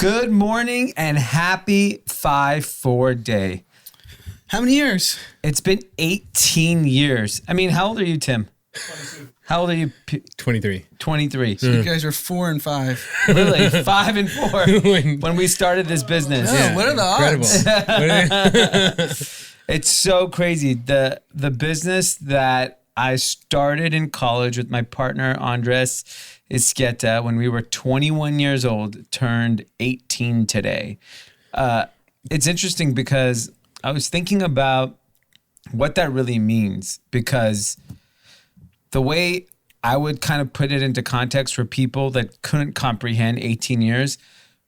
Good morning and happy FiveFour Day. How many years? It's been 18 years. I mean, how old are you, Tim? 22. How old are you? 23. 23. So you guys are 4 and 5. Really? 5 and 4 when we started this business. Yeah, what are the odds? It's so crazy. The business that I started in college with my partner, Andres Isquieta, when we were 21 years old, turned 18 today. It's interesting because I was thinking about what that really means, because the way I would kind of put it into context for people that couldn't comprehend 18 years,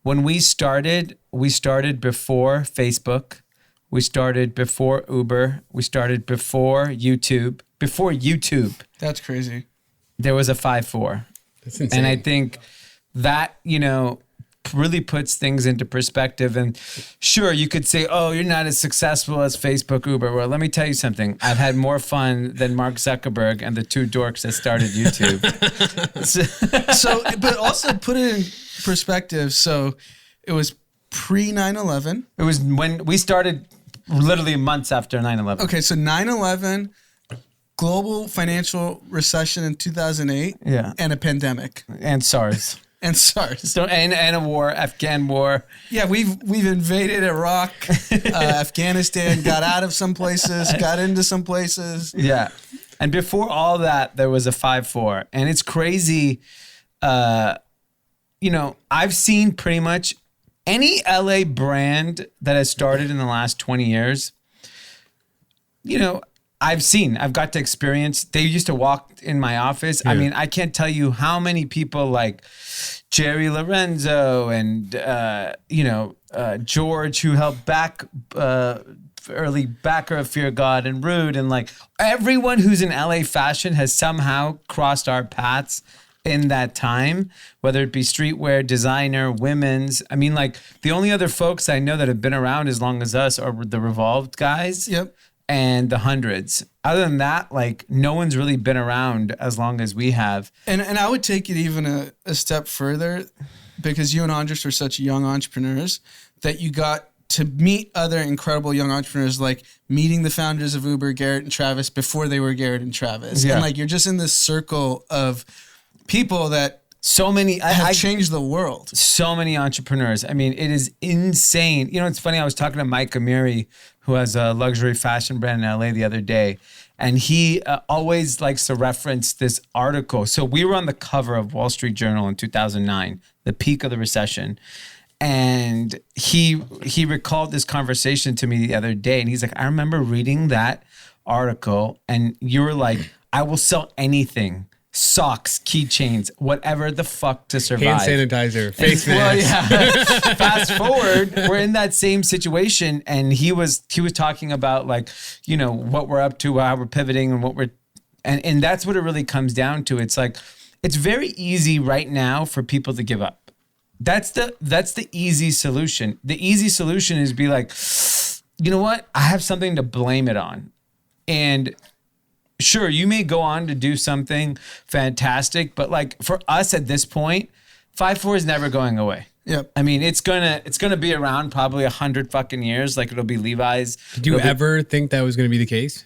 when we started before Facebook, we started before Uber, we started before YouTube. Before YouTube, That's crazy. there was a FiveFour. That's insane. And I think that, really puts things into perspective. And sure, you could say, oh, you're not as successful as Facebook, Uber. Well, let me tell you something. I've had more fun than Mark Zuckerberg and the two dorks that started YouTube. So, but also put it in perspective. So it was pre 9/11. It was when we started literally months after 9/11. Okay, so 9/11, global financial recession in 2008, Yeah. and a pandemic, And SARS. and SARS. So, and a war, Afghan war. Yeah, we've invaded Iraq, Afghanistan, got out of some places, got into some places. Yeah. And before all that, there was a FiveFour. And it's crazy. I've seen pretty much any LA brand that has started in the last 20 years, I've got to experience. They used to walk in my office. Yeah. I mean, I can't tell you how many people like Jerry Lorenzo and, George, who helped back early backer of Fear God and Rude. And like everyone who's in LA fashion has somehow crossed our paths in that time, whether it be streetwear, designer, women's. I mean, like the only other folks I know that have been around as long as us are the Revolved guys. Yep. And the Hundreds. Other than that, like no one's really been around as long as we have. And I would take it even a step further, because you and Andres were such young entrepreneurs that you got to meet other incredible young entrepreneurs, like meeting the founders of Uber, Garrett and Travis, before they were Garrett and Travis. Yeah. And like you're just in this circle of people that so many have changed the world. So many entrepreneurs. I mean, it is insane. It's funny. I was talking to Mike Amiri, who has a luxury fashion brand in LA the other day, and he always likes to reference this article. So we were on the cover of Wall Street Journal in 2009, the peak of the recession. And he recalled this conversation to me the other day, and he's like, I remember reading that article, and you were like, I will sell anything. Socks, keychains, whatever the fuck to survive. Hand sanitizer, face mask. Well, yeah. Fast forward, we're in that same situation, and he was talking about like, what we're up to, how we're pivoting, and and that's what it really comes down to. It's like, it's very easy right now for people to give up. That's the easy solution. The easy solution is be like, you know what? I have something to blame it on, and sure, you may go on to do something fantastic, but like for us at this point, FiveFour is never going away. Yep. I mean, it's gonna be around probably 100 fucking years. Like it'll be Levi's. Did you ever think that was going to be the case?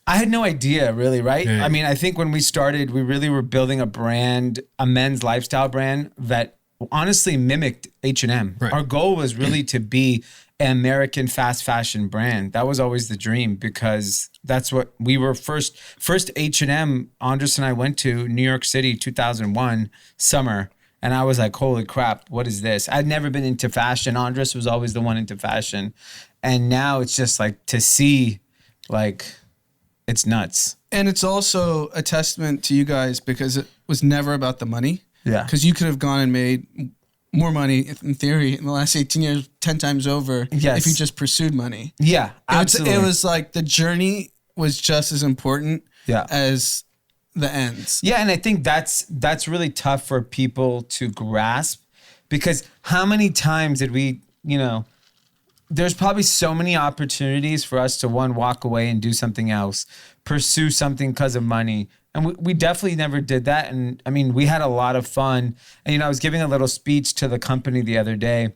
I had no idea, really, right? Yeah. I mean, I think when we started, we really were building a brand, a men's lifestyle brand that honestly mimicked H&M. Right. Our goal was really to be an American fast fashion brand. That was always the dream, because that's what we were first H&M Andres and I went to New York City 2001 summer, and I was like, holy crap, what is this? I'd never been into fashion. Andres was always the one into fashion, and now it's just like to see, like, it's nuts. And it's also a testament to you guys, because it was never about the money. Yeah. Because you could have gone and made more money, in theory, in the last 18 years, 10 times over, Yes. if you just pursued money. Yeah, absolutely. It was like the journey was just as important as the ends. Yeah, and I think that's really tough for people to grasp, because how many times did we, there's probably so many opportunities for us to walk away and do something else, pursue something because of money, And we definitely never did that. And I mean, we had a lot of fun. And, I was giving a little speech to the company the other day,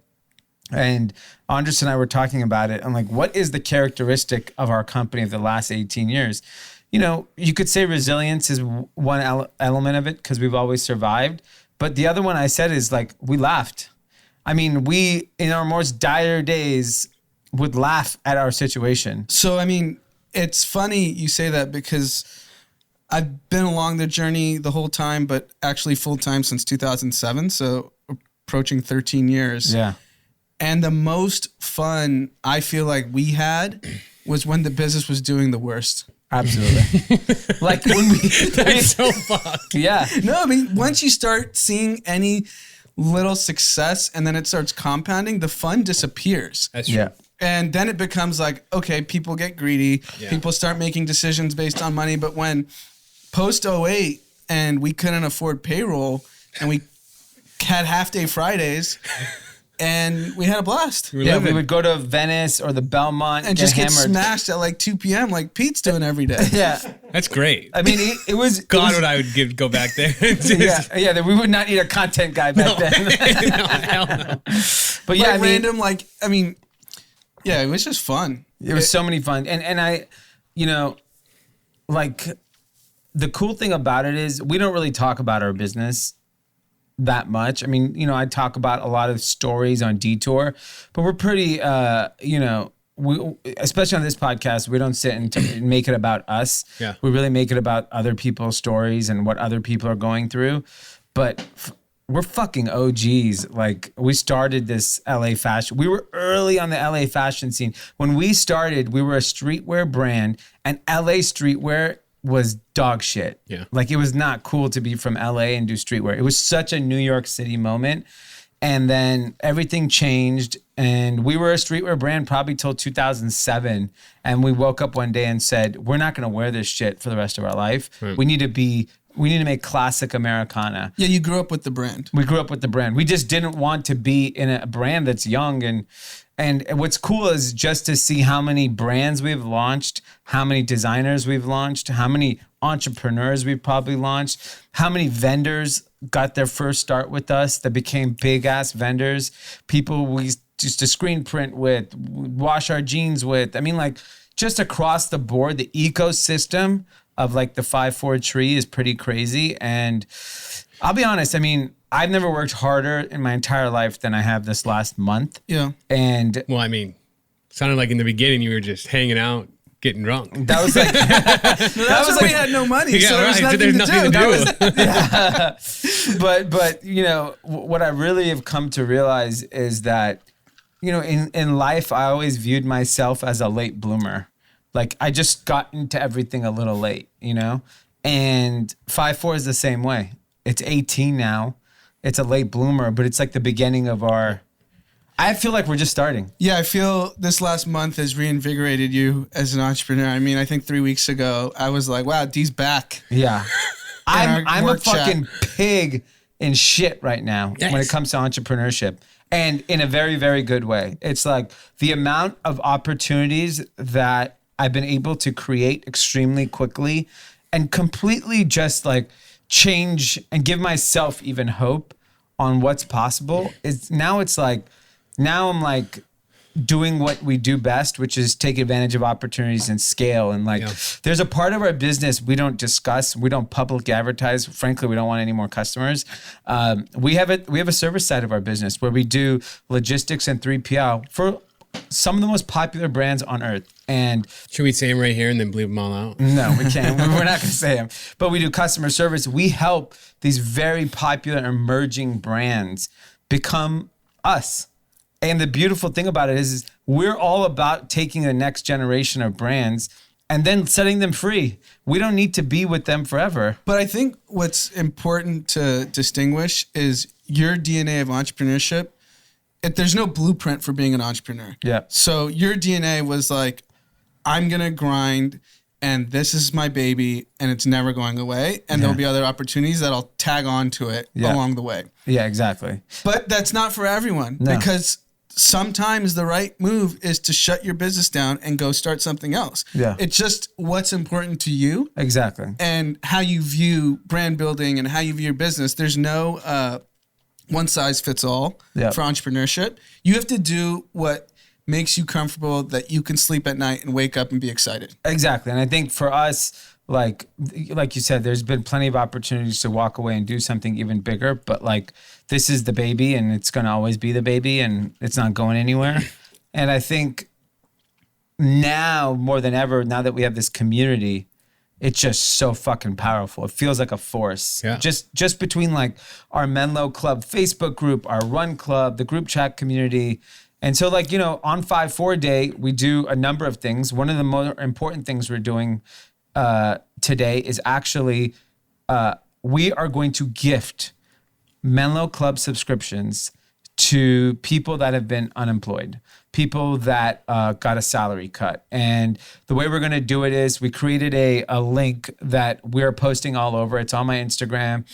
and Andres and I were talking about it. I'm like, what is the characteristic of our company of the last 18 years? You could say resilience is one element of it because we've always survived. But the other one I said is like, we laughed. I mean, we, in our most dire days, would laugh at our situation. So, I mean, it's funny you say that because I've been along the journey the whole time, but actually full time since 2007. So approaching 13 years. Yeah. And the most fun I feel like we had was when the business was doing the worst. Absolutely. Like when That's so fucked. Yeah. No, I mean, once you start seeing any little success and then it starts compounding, the fun disappears. That's true. Yeah. And then it becomes like, okay, people get greedy. Yeah. People start making decisions based on money. But when post 08 and we couldn't afford payroll and we had half-day Fridays and we had a blast. Yeah, we would go to Venice or the Belmont And just get hammered. smashed at like 2 p.m. like Pete's doing every day. Yeah. That's great. I mean, it was... God, would I would go back there. Yeah, we would not need a content guy back then. No, hell no. But yeah, Like I mean... random, yeah, it was just fun. It was so many fun. And I, like, the cool thing about it is we don't really talk about our business that much. I mean, I talk about a lot of stories on Detour, but we're pretty, we, especially on this podcast, we don't sit and make it about us. Yeah. We really make it about other people's stories and what other people are going through. But we're fucking OGs. Like, we started this LA fashion. We were early on the LA fashion scene. When we started, we were a streetwear brand, and LA streetwear was dog shit. Yeah. Like, it was not cool to be from LA and do streetwear. It was such a New York City moment. And then everything changed, and we were a streetwear brand probably till 2007. And we woke up one day and said, we're not going to wear this shit for the rest of our life. Right. We need to make classic Americana. Yeah, you grew up with the brand. We grew up with the brand. We just didn't want to be in a brand that's young. And what's cool is just to see how many brands we've launched, how many designers we've launched, how many entrepreneurs we've probably launched, how many vendors got their first start with us that became big ass vendors, people we used to screen print with, wash our jeans with. I mean, like, just across the board, the ecosystem of like the FiveFour tree is pretty crazy. And I'll be honest, I mean, I've never worked harder in my entire life than I have this last month. Yeah. And Well, I mean, sounded like in the beginning you were just hanging out, getting drunk. that was like, That was when we had no money, Yeah, so there was right. nothing, There's to nothing do. to do. but what I really have come to realize is that, in life, I always viewed myself as a late bloomer. Like, I just got into everything a little late, and FiveFour is the same way. It's 18 now. It's a late bloomer, but it's like the beginning of I feel like we're just starting. Yeah, I feel this last month has reinvigorated you as an entrepreneur. I mean, I think 3 weeks ago, I was like, wow, D's back. Yeah. I'm a work chat. fucking pig in shit right now Yes. when it comes to entrepreneurship, and in a very, very good way. It's like the amount of opportunities that I've been able to create extremely quickly and completely just like change and give myself even hope on what's possible. Now I'm like doing what we do best, which is take advantage of opportunities and scale. And like, there's a part of our business we don't discuss. We don't public advertise. Frankly, we don't want any more customers. We have a service side of our business where we do logistics and 3PL for some of the most popular brands on earth. And Should we say them right here and then bleep them all out? no, we can't. We're not going to say them. But we do customer service. We help these very popular emerging brands become us. And the beautiful thing about it is we're all about taking the next generation of brands and then setting them free. We don't need to be with them forever. But I think what's important to distinguish is your DNA of entrepreneurship. There's no blueprint for being an entrepreneur. Yeah. So your DNA was like, I'm going to grind and this is my baby and it's never going away. And there'll be other opportunities that'll tag on to it along the way. Yeah, exactly. But that's not for everyone No. because sometimes the right move is to shut your business down and go start something else. Yeah. It's just what's important to you. Exactly. And how you view brand building and how you view your business. There's no one size fits all for entrepreneurship. You have to do what makes you comfortable, that you can sleep at night and wake up and be excited. Exactly. And I think for us, like you said, there's been plenty of opportunities to walk away and do something even bigger. But like, this is the baby and it's going to always be the baby and it's not going anywhere. And I think now more than ever, now that we have this community, it's just so fucking powerful. It feels like a force. Yeah. Just between like our Menlo Club Facebook group, our Run Club, the GroupChat community. And so like, on FiveFour Day, we do a number of things. One of the more important things we're doing today is actually we are going to gift Menlo Club subscriptions to people that have been unemployed, people that got a salary cut. And the way we're going to do it is we created a link that we're posting all over. It's on my Instagram.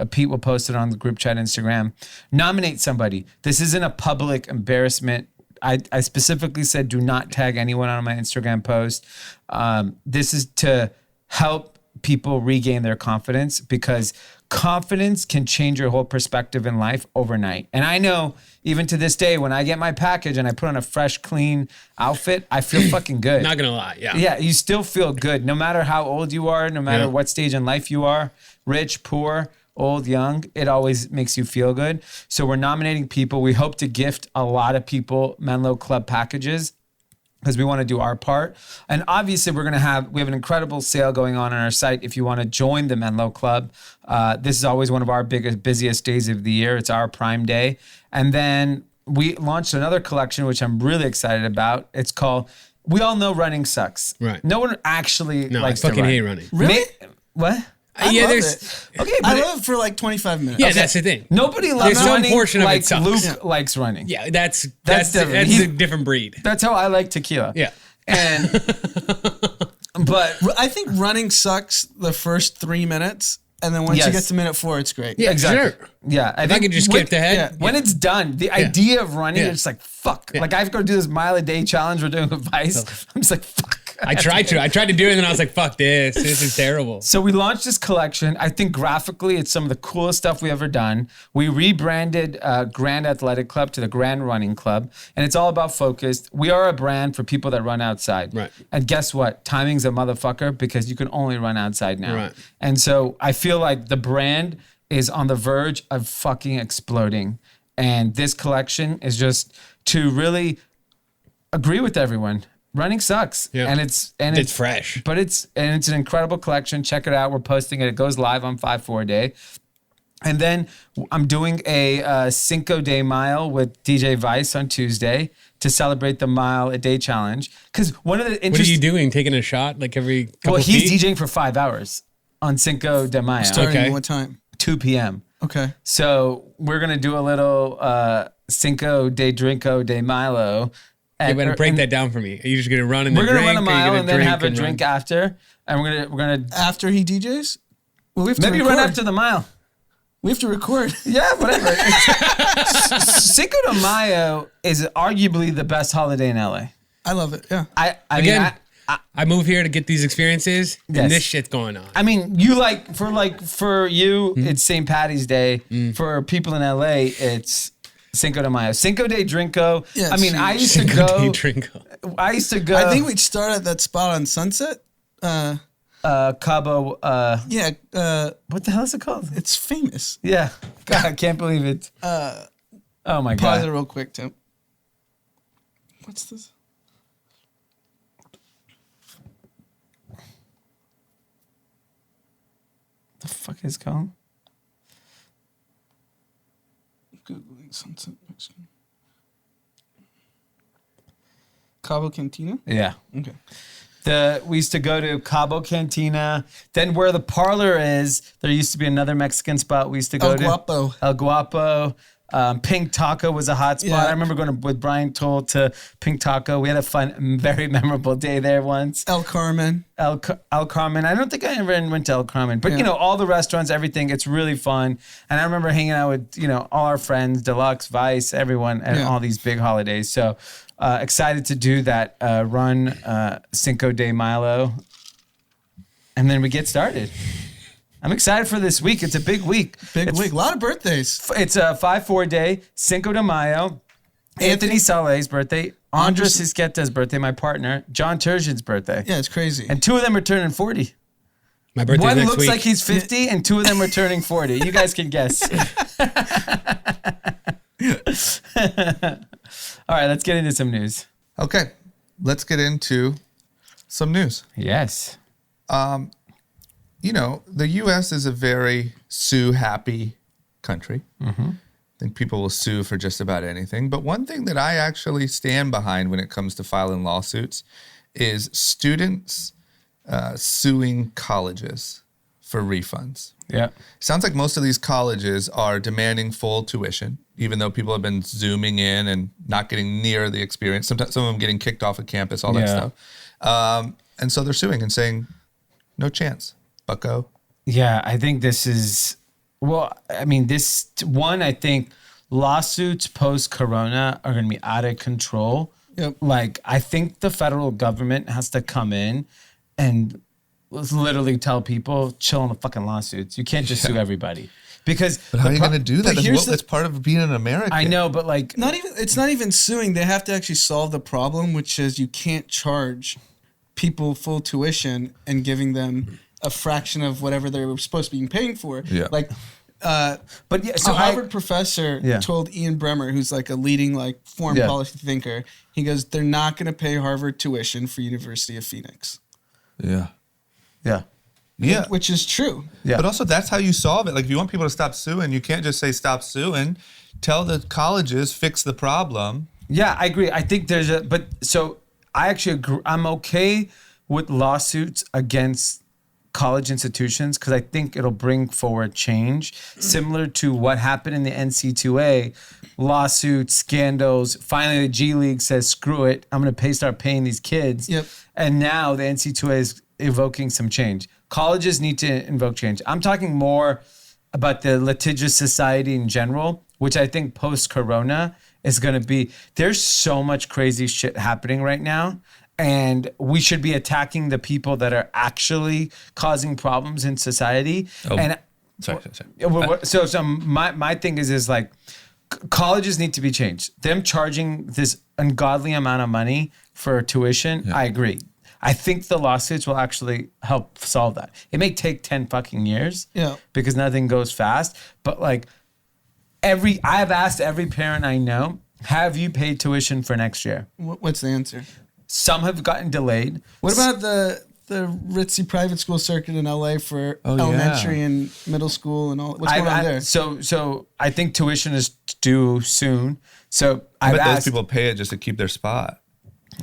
Pete will post it on the GroupChat Instagram. Nominate somebody. This isn't a public embarrassment. I specifically said do not tag anyone on my Instagram post. This is to help people regain their confidence, because confidence can change your whole perspective in life overnight. And I know even to this day, when I get my package and I put on a fresh, clean outfit, I feel fucking good. Not gonna lie, yeah. Yeah, you still feel good no matter how old you are, no matter what stage in life you are, rich, poor, old, young, it always makes you feel good. So we're nominating people. We hope to gift a lot of people Menlo Club packages, because we want to do our part. And obviously we have an incredible sale going on our site. If you want to join the Menlo Club, this is always one of our busiest days of the year. It's our Prime Day. And then we launched another collection, which I'm really excited about. It's called, we all know running sucks. Right. No one actually likes to run. I fucking hate running. Really? What? I love it. Okay, I love it for like 25 minutes. Yeah, that's the thing. Nobody loves some running portion of it like sucks. Luke likes running. Yeah, that's different. a different breed. That's how I like tequila. Yeah. And but I think running sucks the first 3 minutes, and then once you get to minute 4, it's great. Yeah, exactly. Sure. Yeah, I can just skip ahead. When it's done, the idea of running, it's like fuck. Yeah. Like I have to go do this mile a day challenge we're doing with Vice. I'm just like fuck. I tried to do it, and then I was like, fuck this. This is terrible. So we launched this collection. I think graphically, it's some of the coolest stuff we ever done. We rebranded Grand Athletic Club to the Grand Running Club, and it's all about focused. We are a brand for people that run outside. Right. And guess what? Timing's a motherfucker, because you can only run outside now. Right. And so I feel like the brand is on the verge of fucking exploding. And this collection is just to really agree with everyone. Running sucks. Yeah. And it's fresh. But it's an incredible collection. Check it out. We're posting it. It goes live on FiveFour Day. And then I'm doing a Cinco de Mile with DJ Vice on Tuesday to celebrate the Mile a Day challenge. Because one of the What are you doing? Taking a shot like every couple Well, he's feet? DJing for 5 hours on Cinco de Mayo. Starting Okay. at what time? 2 p.m. Okay. So we're going to do a little Cinco de Drinko de Milo. You better break that down for me. Are you just gonna run and then We're gonna drink? run a mile and then have a and drink run? after, and we're gonna After he DJs? Well, we have to maybe record. run after the mile. We have to record. Yeah, whatever. Cinco de Mayo is arguably the best holiday in LA. I love it. Yeah. I move here to get these experiences, Yes. and this shit's going on. mean, you for you, it's St. Patty's Day. For people in LA, it's Cinco de Mayo. Cinco de Drinko. Yeah, I mean, I used to Cinco de go. Drinko. I used to go. I think we'd start at that spot on Sunset. Cabo. Yeah. What the hell is it called? It's famous. Yeah. God, I can't believe it. Oh my Pause God. it real quick, Tim. What's this? The fuck is it called? Googling Sunset Mexican. Cabo Cantina? Yeah. Okay. We used to go to Cabo Cantina. Then where the parlor is, there used to be another Mexican spot we used to go El to. Guapo. El Guapo. Pink Taco was a hot spot. Yeah. I remember going with Brian Toll to Pink Taco. We had a fun, very memorable day there once. El Carmen. El Carmen. I don't think I ever went to El Carmen, but all the restaurants, everything, it's really fun. And I remember hanging out with, all our friends, Deluxe, Vice, everyone at all these big holidays. So excited to do that run, Cinco de Mayo. And then we get started. I'm excited for this week. It's a big week. Big week. A lot of birthdays. It's a 5-4 day, Cinco de Mayo, Anthony Saleh's birthday, Andres Isqueta's birthday, my partner, John Turgeon's birthday. Yeah, it's crazy. And 2 of them are turning 40. My birthday One next looks week. like he's 50 and 2 of them are turning 40. You guys can guess. All right, let's get into some news. Okay, let's get into some news. Yes. The U.S. is a very sue-happy country. Mm-hmm. I think people will sue for just about anything. But one thing that I actually stand behind when it comes to filing lawsuits is students suing colleges for refunds. Yeah. Sounds like most of these colleges are demanding full tuition, even though people have been zooming in and not getting near the experience. Sometimes some of them getting kicked off of campus, all that stuff. And so they're suing and saying, no chance, bucko. Yeah, I think this is, I think lawsuits post-corona are going to be out of control. Yep. Like, I think the federal government has to come in and literally tell people, chill on the fucking lawsuits. You can't just sue everybody. Because But how are you going to do that? here's That's part of being an American. I know, but like, It's not even suing. They have to actually solve the problem, which is you can't charge people full tuition and giving them a fraction of whatever they were supposed to be paying for. Yeah. Like, so a Harvard professor Yeah. told Ian Bremmer, who's like a leading foreign policy thinker, he goes, they're not going to pay Harvard tuition for University of Phoenix. Yeah. yeah. Yeah. Which is true. Yeah. But also, that's how you solve it. Like, if you want people to stop suing, you can't just say stop suing. Tell the colleges, fix the problem. Yeah, I agree. I think I actually agree. I'm okay with lawsuits against college institutions because I think it'll bring forward change, similar to what happened in the NC2A lawsuits, scandals. Finally, the G League says, screw it. I'm going to start paying these kids. Yep. And now the NC2A is evoking some change. Colleges need to invoke change. I'm talking more about the litigious society in general, which I think post-corona is going to be, there's so much crazy shit happening right now. And we should be attacking the people that are actually causing problems in society. Oh, and sorry. So my thing is like, colleges need to be changed. Them charging this ungodly amount of money for tuition, I agree. I think the lawsuits will actually help solve that. It may take 10 fucking years because nothing goes fast. But like I've asked every parent I know, have you paid tuition for next year? What's the answer? Some have gotten delayed. What about the ritzy private school circuit in LA for elementary and middle school and all? What's going on there? So I think tuition is due soon. So I I've bet those asked, people pay it just to keep their spot.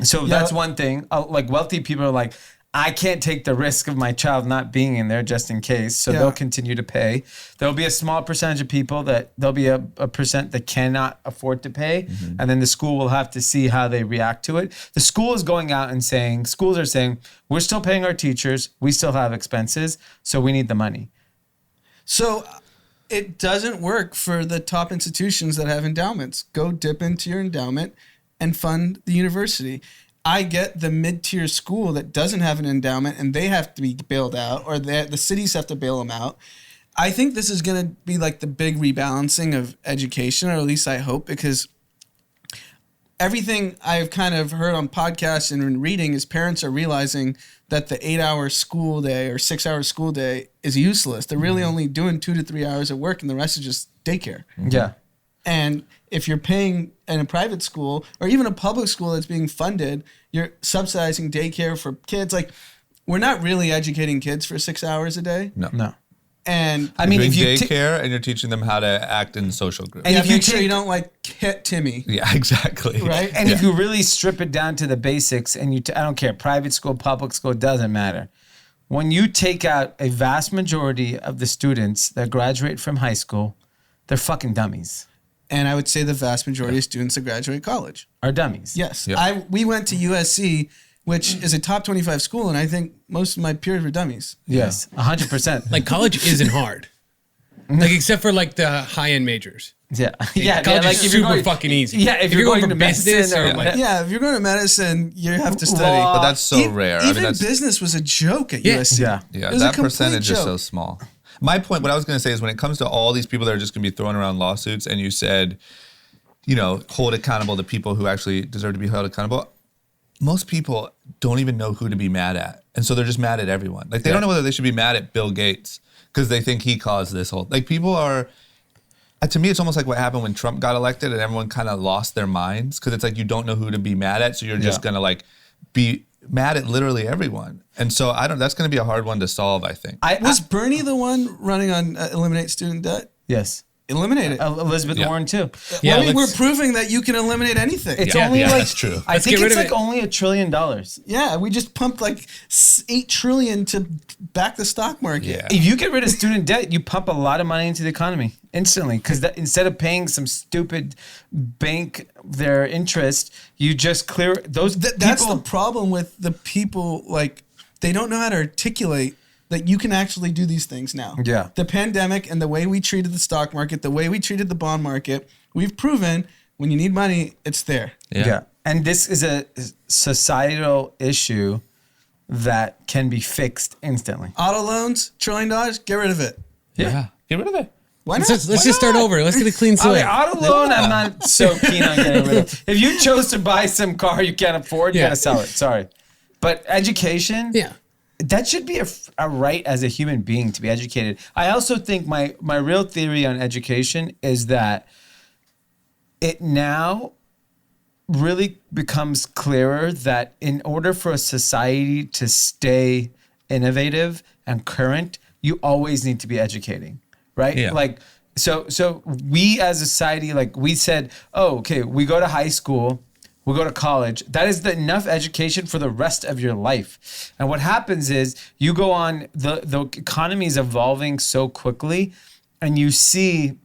So that's one thing. Like wealthy people are like, I can't take the risk of my child not being in there just in case. So they'll continue to pay. There'll be a small percentage of people there'll be a percent that cannot afford to pay. Mm-hmm. And then the school will have to see how they react to it. The school is going out and schools are saying, we're still paying our teachers. We still have expenses. So we need the money. So it doesn't work for the top institutions that have endowments. Go dip into your endowment and fund the university. I get the mid-tier school that doesn't have an endowment and they have to be bailed out, or the cities have to bail them out. I think this is going to be like the big rebalancing of education, or at least I hope, because everything I've kind of heard on podcasts and in reading is parents are realizing that the 8-hour school day or 6-hour school day is useless. They're really only doing 2 to 3 hours of work and the rest is just daycare. Yeah. And if you're paying in a private school or even a public school that's being funded, you're subsidizing daycare for kids. Like, we're not really educating kids for 6 hours a day. No. And I mean, You're if doing you daycare and you're teaching them how to act in social groups. And yeah, if you make sure take- you don't hit Timmy. Yeah, exactly. Right? And if you really strip it down to the basics, and I don't care, private school, public school, it doesn't matter. When you take out a vast majority of the students that graduate from high school, they're fucking dummies. And I would say the vast majority of students that graduate college Are dummies. Yes. Yeah. We went to USC, which is a top 25 school, and I think most of my peers were dummies. Yes. 100%. Like college isn't hard. Like except for like the high-end majors. yeah. Yeah. College like is if you're super going- fucking easy. Yeah. If you're going for to business medicine or or like, Yeah, if you're going to medicine, you have to study. Law. But that's so rare. I Even mean, that's, business was a joke at Yeah. USC. Yeah. yeah, It was a that complete percentage is joke. so small. My point, what I was going to say is when it comes to all these people that are just going to be throwing around lawsuits and you said, hold accountable the people who actually deserve to be held accountable. Most people don't even know who to be mad at. And so they're just mad at everyone. Like they don't know whether they should be mad at Bill Gates because they think he caused this whole, like people are, to me, it's almost like what happened when Trump got elected and everyone kind of lost their minds because it's like you don't know who to be mad at. So you're just going to like be mad at literally everyone. And so that's going to be a hard one to solve, I think. Was Bernie the one running on eliminate student debt? Yes. Eliminate it. Elizabeth Warren too. Yeah, I mean, we're let's- proving that you can eliminate anything. It's Yeah, only yeah, like that's true. I Let's think get rid it's of like it. only $1 trillion. Yeah, we just pumped like $8 trillion to back the stock market. Yeah. If you get rid of student debt, you pump a lot of money into the economy instantly. Because instead of paying some stupid bank their interest, you just clear those. That's people, the problem with the people, like, they don't know how to articulate that you can actually do these things now. Yeah. The pandemic and the way we treated the stock market, the way we treated the bond market, we've proven when you need money, it's there. Yeah. And this is a societal issue that can be fixed instantly. Auto loans, $1 trillion, get rid of it. Yeah. Get rid of it. Why not? Let's Why just start not? over. Let's get a clean Okay, slate. auto loan, I'm not so keen on getting rid of. If you chose to buy some car you can't afford, you Yeah. gotta sell it. Sorry. But education, Yeah. that should be a right as a human being to be educated. I also think my real theory on education is that it now really becomes clearer that in order for a society to stay innovative and current, you always need to be educating, right? Yeah. Like, so we as a society, like we said, oh, okay, we go to high school, we go to college. That is enough education for the rest of your life. And what happens is you go on, the economy is evolving so quickly, and you see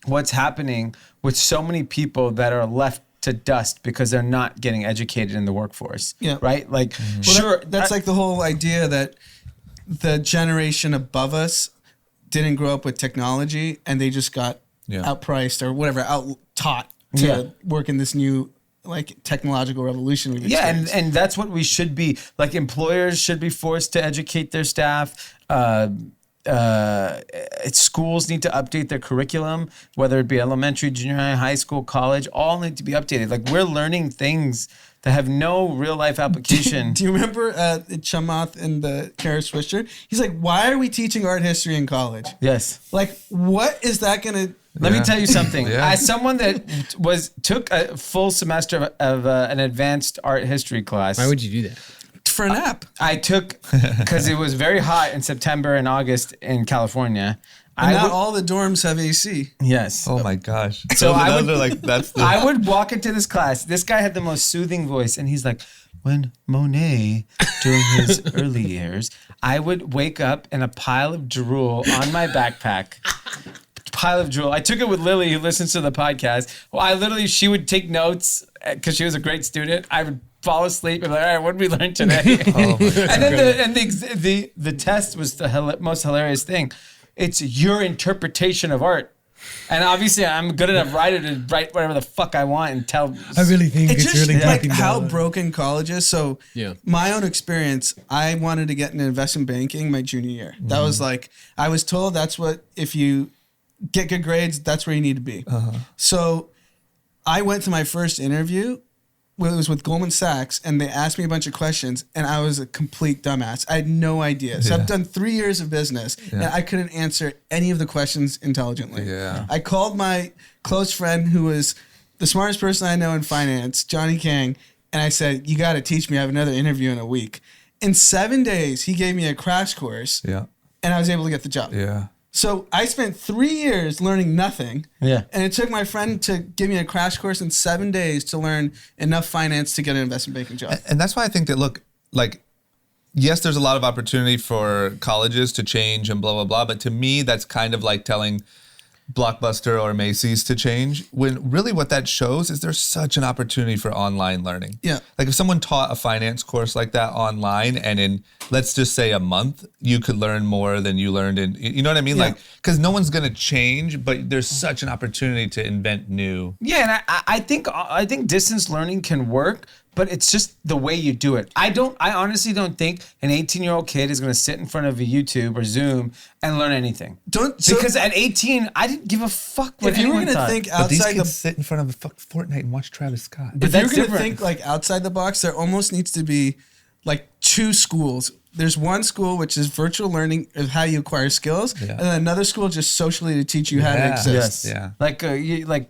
what's happening with so many people that are left to dust because they're not getting educated in the workforce. Yeah. Right? Like, Well, sure. that's like the whole idea that the generation above us didn't grow up with technology and they just got outpriced or whatever, out-taught to work in this new like technological revolution we've experienced. and that's what we should be. Like employers should be forced to educate their staff. Schools need to update their curriculum, whether it be elementary, junior high, high school, college, all need to be updated. Like we're learning things that have no real life application. Do you remember Chamath in the Kara Swisher? He's like, why are we teaching art history in college? Yes. Like, what is that going to... Let me tell you something. Yeah. As someone that took a full semester of an advanced art history class. Why would you do that? For an app. I took, because it was very hot in September and August in California. And not all the dorms have AC. Yes. Oh my gosh. So I those would- are like, that's the. I would walk into this class. This guy had the most soothing voice, and he's like, when Monet, during his early years, I would wake up in a pile of drool on my backpack. Pile of drool. I took it with Lily, who listens to the podcast. Well, she would take notes because she was a great student. I would fall asleep and be like, all right, what did we learn today? And then the test was the most hilarious thing. It's your interpretation of art. And obviously, I'm good enough writer to write whatever the fuck I want and tell. I really think It's it's just really like talking how about- broken college is. So Yeah. my own experience, I wanted to get into investment banking my junior year. That was like, I was told that's what, if you get good grades, that's where you need to be. So I went to my first interview. Well, it was with Goldman Sachs, and they asked me a bunch of questions, and I was a complete dumbass. I had no idea. So I've done 3 years of business, and I couldn't answer any of the questions intelligently. Yeah. I called my close friend who was the smartest person I know in finance, Johnny Kang, and I said, you got to teach me. I have another interview in a week. In 7 days, he gave me a crash course, Yeah. and I was able to get the job. Yeah. So I spent 3 years learning nothing. Yeah. And it took my friend to give me a crash course in 7 days to learn enough finance to get an investment banking job. And that's why I think that, look, like, yes, there's a lot of opportunity for colleges to change and blah, blah, blah. But to me, that's kind of like telling Blockbuster or Macy's to change, when really what that shows is there's such an opportunity for online learning. Yeah. Like if someone taught a finance course like that online, and in, let's just say, a month, you could learn more than you learned in, you know what I mean? Yeah. Like, because no one's going to change, but there's such an opportunity to invent new. Yeah, and I think distance learning can work, but it's just the way you do it. I honestly don't think an 18-year-old kid is going to sit in front of a YouTube or Zoom and learn anything. Because at 18, I didn't give a fuck what if you were anyone going to thought. think But these outside kids the sit in front of a Fortnite and watch Travis Scott. if you're that's going to different. think like outside the box, there almost needs to be like two schools. There's one school which is virtual learning of how you acquire skills, and then another school just socially to teach you how to exist. Yes. Yeah. Like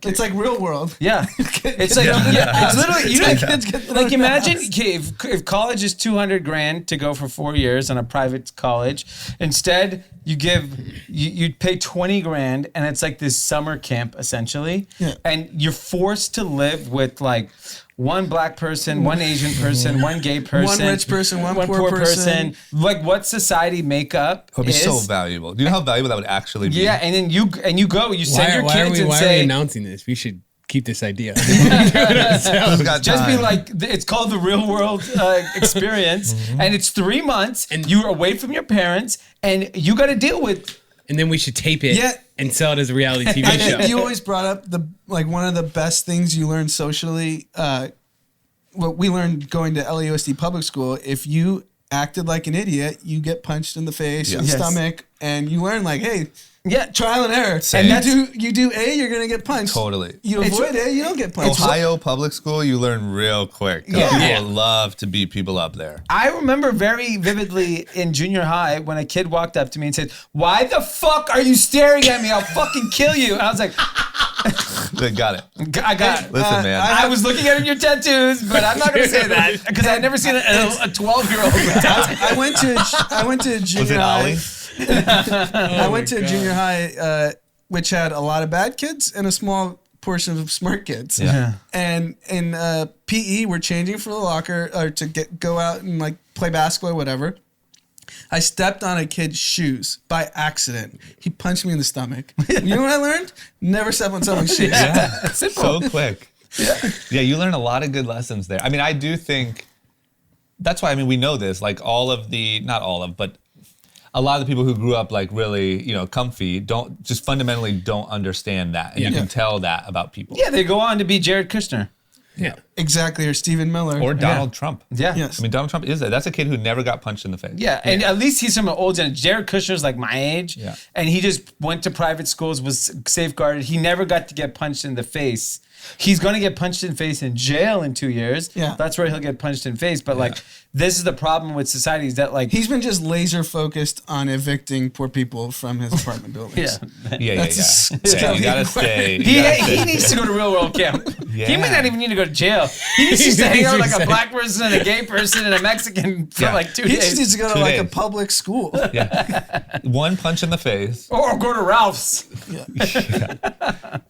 It's like real world. yeah. It's like it's literally you It's know, like kids get like thrown imagine out. okay, if college is $200,000 to go for 4 years on a private college, instead you'd pay $20,000 and it's like this summer camp essentially, and you're forced to live with like one black person, one Asian person, one gay person, One rich person, one poor person. Like what society makeup It would be is. so valuable. Do you know how valuable that would actually be? Yeah, and then you go, you send your Why kids and are we say, announcing this? We should keep this idea. Who's got just be time? like, it's called the real world experience, and it's 3 months, and you're away from your parents, and you got to deal with. And then we should tape it Yeah. and sell it as a reality TV I show. think you always brought up one of the best things you learn socially. What we learned going to LAUSD public school, if you acted like an idiot, you get punched in the face, or the Yes. stomach, and you learn like, hey, Yeah, trial and error. Same. And you do A, you're gonna get punched. Totally. You avoid A, you don't get punched. Ohio public school, you learn real quick. People love to beat people up there. I remember very vividly in junior high when a kid walked up to me and said, "Why the fuck are you staring at me? I'll fucking kill you." And I was like, They got it. I got it. Listen, man. I was looking at your tattoos, but I'm not going to say that because I'd never seen a 12-year-old. I went to Was junior it high. Ollie? I went to junior high, which had a lot of bad kids and a small portion of smart kids. Yeah. And in PE, we're changing for the locker or to go out and like play basketball or whatever. I stepped on a kid's shoes by accident. He punched me in the stomach. You know what I learned? Never step on someone's shoes. So quick. Yeah, you learn a lot of good lessons there. I mean, I do think that's why, I mean, we know this, like all of the, not all of, but a lot of the people who grew up like really, comfy fundamentally don't understand that. And you can tell that about people. Yeah, they go on to be Jared Kushner. Yeah. Exactly, or Stephen Miller. Or Donald Trump. Yeah. Yes. I mean, Donald Trump is that. That's a kid who never got punched in the face. Yeah, and at least he's from an old generation. Jared Kushner's like my age, Yeah. and he just went to private schools, was safeguarded. He never got to get punched in the face. He's going to get punched in the face in jail in 2 years. Yeah. That's where he'll get punched in the face. But like, this is the problem with society is that like, He's been just laser focused on evicting poor people from his apartment buildings. yeah. Yeah, you gotta stay. He needs to go to real world camp. He may not even need to go to jail. He needs to stay out like a black person and a gay person and a Mexican for like 2 He days. just needs to go to 2 like a days. public school. Yeah. One punch in the face. Or go to Ralph's.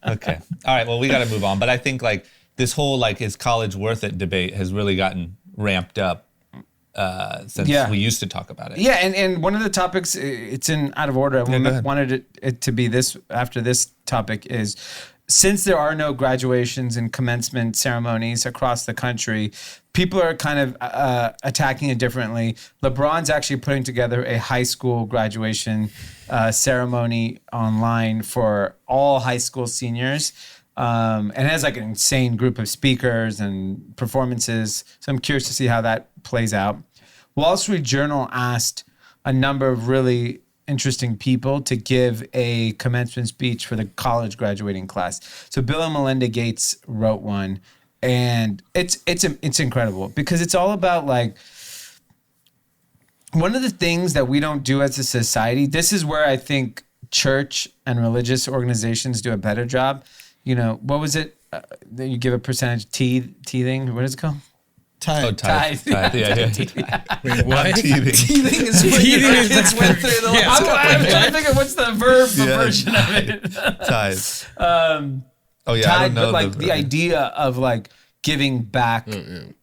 Okay. All right. Well, we got to move on. But I think like this whole like is college worth it debate has really gotten ramped up since we used to talk about it. Yeah, and one of the topics, it's in out of order. go I ahead. wanted it to be this after this topic is, since there are no graduations and commencement ceremonies across the country, people are kind of attacking it differently. LeBron's actually putting together a high school graduation ceremony online for all high school seniors. And it has like an insane group of speakers and performances. So I'm curious to see how that plays out. Wall Street Journal asked a number of really interesting people to give a commencement speech for the college graduating class. So Bill and Melinda Gates wrote one, and it's incredible because it's all about like, one of the things that we don't do as a society, this is where I think church and religious organizations do a better job. What was it that you give a percentage teething? What is it called? Oh, Tithe. tithe. Yeah. Wait, what? Teething. Teething is when Teething your is kids the- went through the Yeah. last couple I'm of trying to think of what's the verb version of it. Tithe. Oh yeah, I Tithe, don't know. but like the idea of like giving back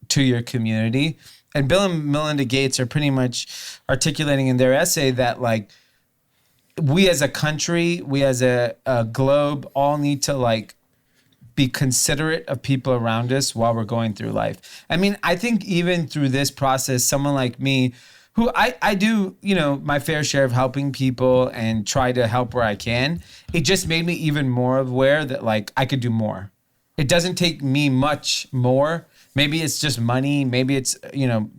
to your community. And Bill and Melinda Gates are pretty much articulating in their essay that like we as a country, we as a globe all need to like be considerate of people around us while we're going through life. I mean, I think even through this process, someone like me, who I do, you know, my fair share of helping people and try to help where I can, it just made me even more aware that like I could do more. It doesn't take me much more. Maybe it's just money. Maybe it's, you know,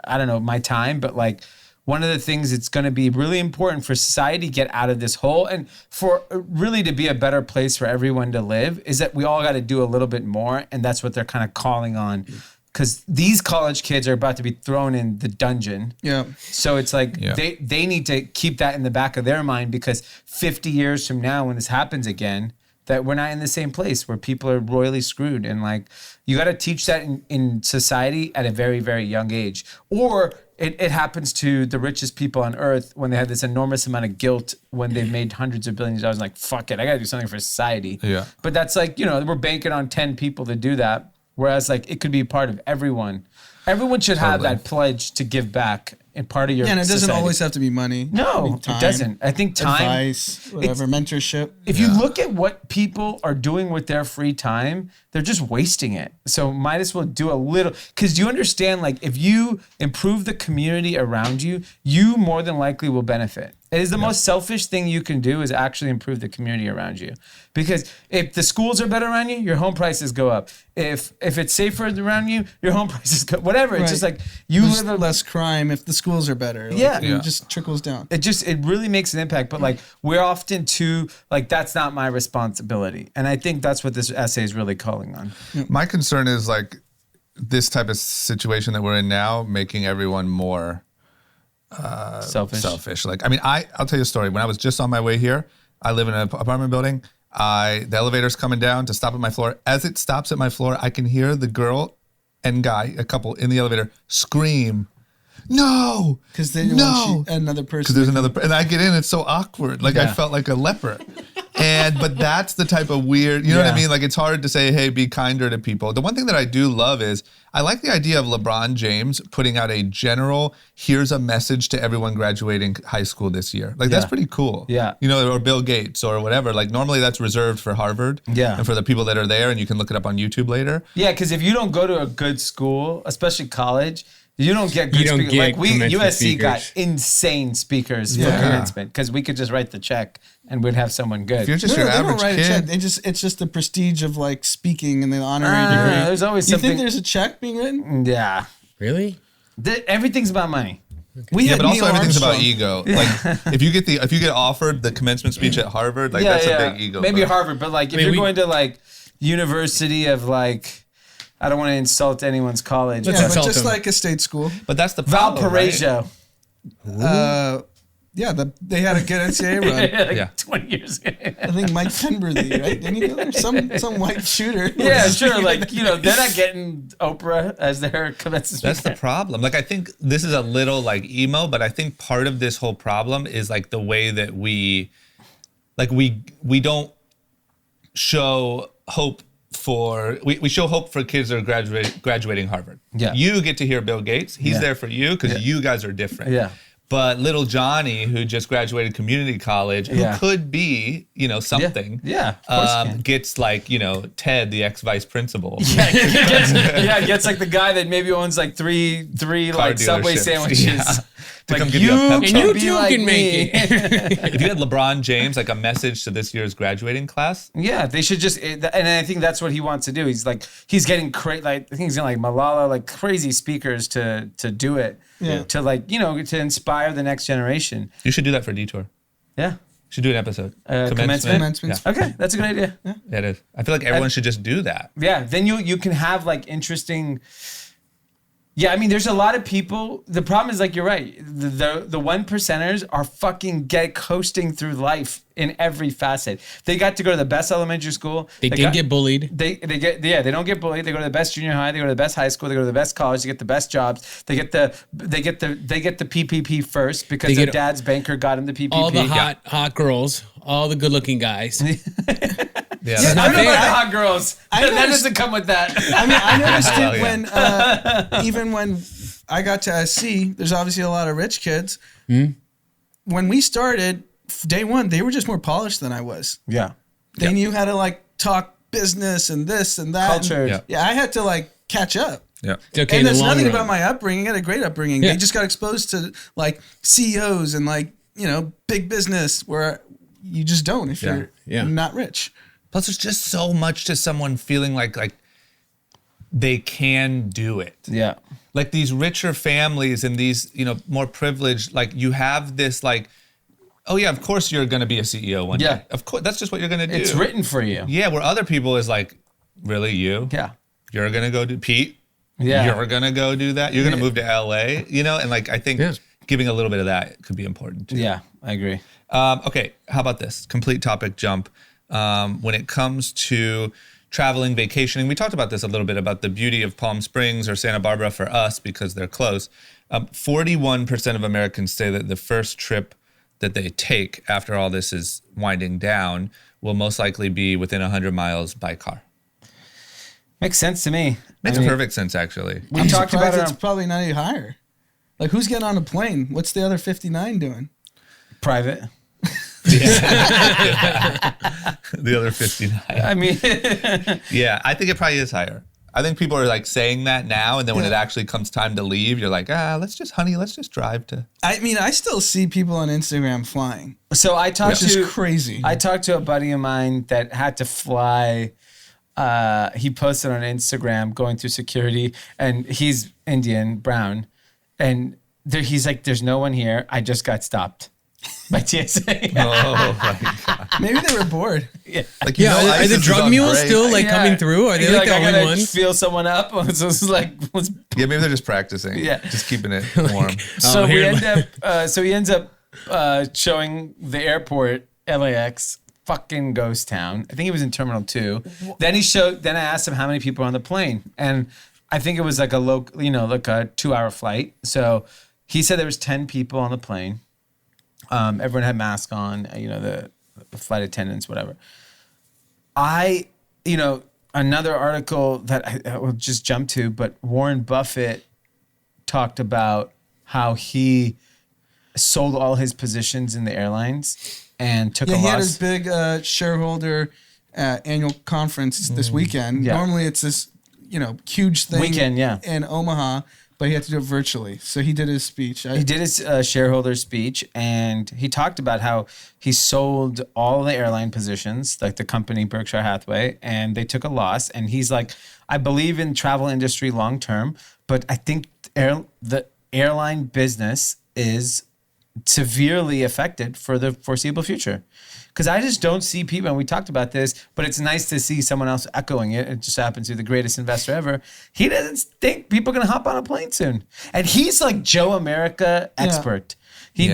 I don't know, my time, but like one of the things that's going to be really important for society to get out of this hole and for really to be a better place for everyone to live is that we all got to do a little bit more. And that's what they're kind of calling on. Because these college kids are about to be thrown in the dungeon. Yeah. So it's like they need to keep that in the back of their mind because 50 years from now when this happens again, that we're not in the same place where people are royally screwed. And like, you got to teach that in society at a very, very young age. Or it happens to the richest people on earth when they have this enormous amount of guilt when they've made hundreds of billions of dollars. Like, fuck it, I got to do something for society. Yeah. But that's like, you know, we're banking on 10 people to do that. Whereas like it could be part of everyone. Everyone should have that pledge to give back and part of your and it doesn't society. always have to be money. No, Time, it doesn't. I think time, advice, whatever, mentorship. if you look at what people are doing with their free time, they're just wasting it. So might as well do a little, because you understand, like if you improve the community around you, you more than likely will benefit. It is the most selfish thing you can do is actually improve the community around you. Because if the schools are better around you, your home prices go up. If it's safer around you, your home prices go, whatever. It's just like you There's live a less crime if the schools are better. Like, Yeah. It just trickles down. it really makes an impact, but like we're often too like that's not my responsibility, and I think that's what this essay is really calling on. My concern is like this type of situation that we're in now, making everyone more selfish. Like, I mean, I'll tell you a story. When I was just on my way here, I live in an apartment building. The elevator's coming down to stop at my floor. As it stops at my floor, I can hear the girl and guy, a couple in the elevator, scream, "No!" Because they want another person. Because there's another, and I get in, it's so awkward. Like I felt like a leper. But that's the type of weird, you know what I mean? Like it's hard to say, hey, be kinder to people. The one thing that I do love is I like the idea of LeBron James putting out a general, here's a message to everyone graduating high school this year. Like that's pretty cool. Yeah. You know, or Bill Gates or whatever. Like normally that's reserved for Harvard. Yeah. And for the people that are there, and you can look it up on YouTube later. Yeah, because if you don't go to a good school, especially college, you don't get good You don't speakers. get Like commencement USC speakers. got insane speakers for commencement because we could just write the check and we'd have someone good. If you're just No, your they don't average write a check. kid. It's just the prestige of like speaking and the honorary degree. There's always Do you something. think there's a check being written? Yeah. Really? Everything's about money. We Yeah, had but also Neil everything's about Armstrong. ego. Like if you get offered the commencement speech at Harvard, like that's a big ego. Maybe bro. Harvard, but like if you're going to like University of like, I don't want to insult anyone's college. Let's Yeah, insult but just him. like a state school. But that's the problem, right? Valparaiso. Yeah, they had a good NCAA run. Like Yeah. 20 years ago. I think Mike Penberthy, right? Didn't he go there? Some white shooter. Yeah, sure. Like, you know, they're not getting Oprah as their commencement That's the speaker. problem. Like I think this is a little like emo, but I think part of this whole problem is like the way that we don't show hope for we show hope for kids that are graduating Harvard. Yeah. You get to hear Bill Gates. He's there for you because you guys are different. Yeah. But little Johnny, who just graduated community college, who could be, you know, something, Yeah, of course he can. gets like, you know, Ted, the ex-vice principal. Gets like the guy that maybe owns like three like Subway dealerships. sandwiches. Yeah. To Like come give you a pep And talk. you be too like can make me. it. If you had LeBron James, like a message to this year's graduating class, Yeah, they should just, and I think that's what he wants to do. He's getting crazy. Like I think he's getting like Malala, like crazy speakers to do it. Yeah. To like, you know, to inspire the next generation. you should do that for Detour. Yeah. You should do an episode. Commencement? Commencement. Yeah. Okay, that's a good idea. Yeah, it is. I feel like everyone should just do that. Yeah, then you can have like interesting. Yeah, I mean, there's a lot of people. The problem is, like, you're right. The one percenters are fucking coasting through life in every facet. They got to go to the best elementary school. They did get bullied. They don't get bullied. They go to the best junior high. They go to the best high school. They go to the best college. They get the best jobs. They get the PPP first because They their get dad's banker got him the PPP. All the hot girls, all the good-looking guys. Yeah, I that's don't know fair. about the hot girls. I That noticed- doesn't come with that. I mean, I noticed Hell it yeah. when, even when I got to SC, there's obviously a lot of rich kids. When we started, day one, they were just more polished than I was. Yeah. They knew how to like talk business and this and that. Culture. And, I had to like catch up. Yeah. It's okay And in the there's long nothing run. about my upbringing. I had a great upbringing. Yeah. They just got exposed to like CEOs and like, big business where you just don't if you're not rich. Plus, there's just so much to someone feeling like they can do it. Yeah. Like these richer families and these, more privileged, like you have this like, oh yeah, of course you're going to be a CEO one day. Of course, that's just what you're going to do. It's written for you. Yeah, where other people is like, really, you? Yeah. You're going to go do, Pete? Yeah. You're going to go do that? You're going to move to LA? And like, I think giving a little bit of that could be important too. Yeah, I agree. Okay, how about this? Complete topic jump. When it comes to traveling, vacationing, we talked about this a little bit about the beauty of Palm Springs or Santa Barbara for us because they're close. 41% of Americans say that the first trip that they take after all this is winding down will most likely be within 100 miles by car. Makes sense to me. Makes perfect sense, actually. We talked about it It's on probably not any higher. Like, who's getting on a plane? What's the other 59 doing? private. The other 59. I mean, Yeah, I think it probably is higher. I think people are like saying that now, and then when it actually comes time to leave, you're like, let's just drive to. I mean, I still see people on Instagram flying. so I talked Which to is crazy. I talked to a buddy of mine that had to fly. He posted on Instagram going through security, and he's Indian, brown, and he's like, "There's no one here. I just got stopped by TSA." Oh my God. Maybe they were bored. Like, Yeah, are ISIS the is drug on mules break. still like coming through? Are they He's like the I only gotta ones? feel someone up. So it's like, Yeah, maybe they're just practicing. Yeah. Just keeping it warm. so we here- end up. So he ends up showing the airport, LAX, fucking ghost town. I think he was in Terminal 2. Then I asked him how many people were on the plane, and I think it was like a local, like a 2-hour flight. So he said there was 10 people on the plane. Everyone had masks on. The flight attendants, whatever. Another article that I will just jump to, but Warren Buffett talked about how he sold all his positions in the airlines and took a He had loss. his big shareholder annual conference this weekend. Yeah. Normally it's this, huge thing Weekend, yeah. in Omaha, but he had to do it virtually. So he did his speech. He did his shareholder speech, and he talked about how he sold all the airline positions, like the company Berkshire Hathaway, and they took a loss. And he's like, I believe in travel industry long term, but I think the airline business is severely affected for the foreseeable future. Because I just don't see people, and we talked about this, but it's nice to see someone else echoing it. It just happens to be the greatest investor ever. He doesn't think people are going to hop on a plane soon. And he's like Joe America expert. He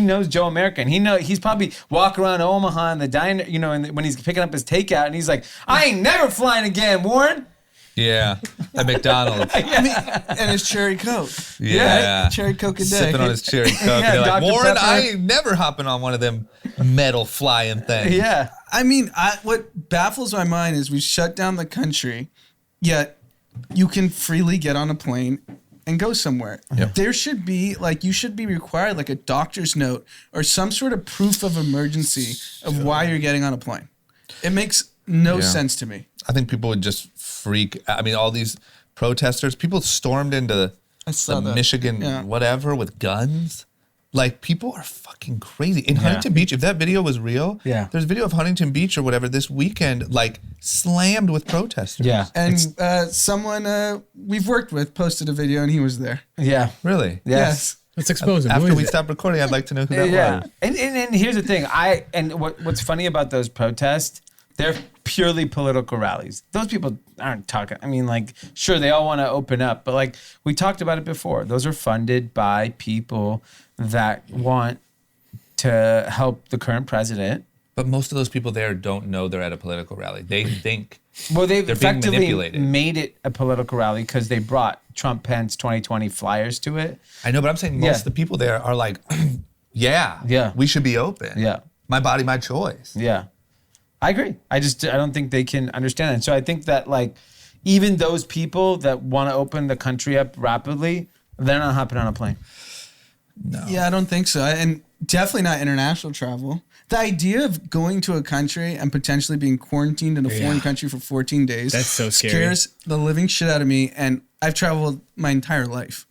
knows Joe America, and he's probably walking around Omaha in the diner, and when he's picking up his takeout, and he's like, I ain't never flying again, Warren. Yeah. At McDonald's. And his cherry Coke. Yeah. Cherry Coke a day. Sipping on his cherry Coke. Yeah, They're like, Dr. Warren, Pepper. I ain't never hopping on one of them metal flying things. Yeah. I mean, what baffles my mind is we shut down the country, yet you can freely get on a plane and go somewhere. Yep. There should be, you should be required, like a doctor's note or some sort of proof of emergency of why you're getting on a plane. It makes no sense to me. I think people would just freak. I mean, all these protesters, people stormed into I saw the that. Michigan whatever with guns. Like, people are fucking crazy. In Huntington Beach, if that video was real, there's a video of Huntington Beach or whatever this weekend, slammed with protesters. Yeah. And someone we've worked with posted a video and he was there. Yeah. Really? Yes. Let's expose him. Who After is we it? stop recording, I'd like to know who that Yeah. was. And here's the thing. What's funny about those protests, they're purely political rallies. Those people aren't talking. I mean, sure, they all want to open up, but we talked about it before. Those are funded by people that want to help the current president. But most of those people there don't know they're at a political rally. They think Well, they've they're being effectively manipulated. made it a political rally because they brought Trump Pence 2020 flyers to it. I know, but I'm saying most of the people there are like, yeah, we should be open. Yeah. My body, my choice. Yeah. I agree. I don't think they can understand it. So I think that even those people that want to open the country up rapidly, they're not hopping on a plane. No. Yeah, I don't think so. And definitely not international travel. The idea of going to a country and potentially being quarantined in a foreign country for 14 days. That's so scary. Scares the living shit out of me. And I've traveled my entire life.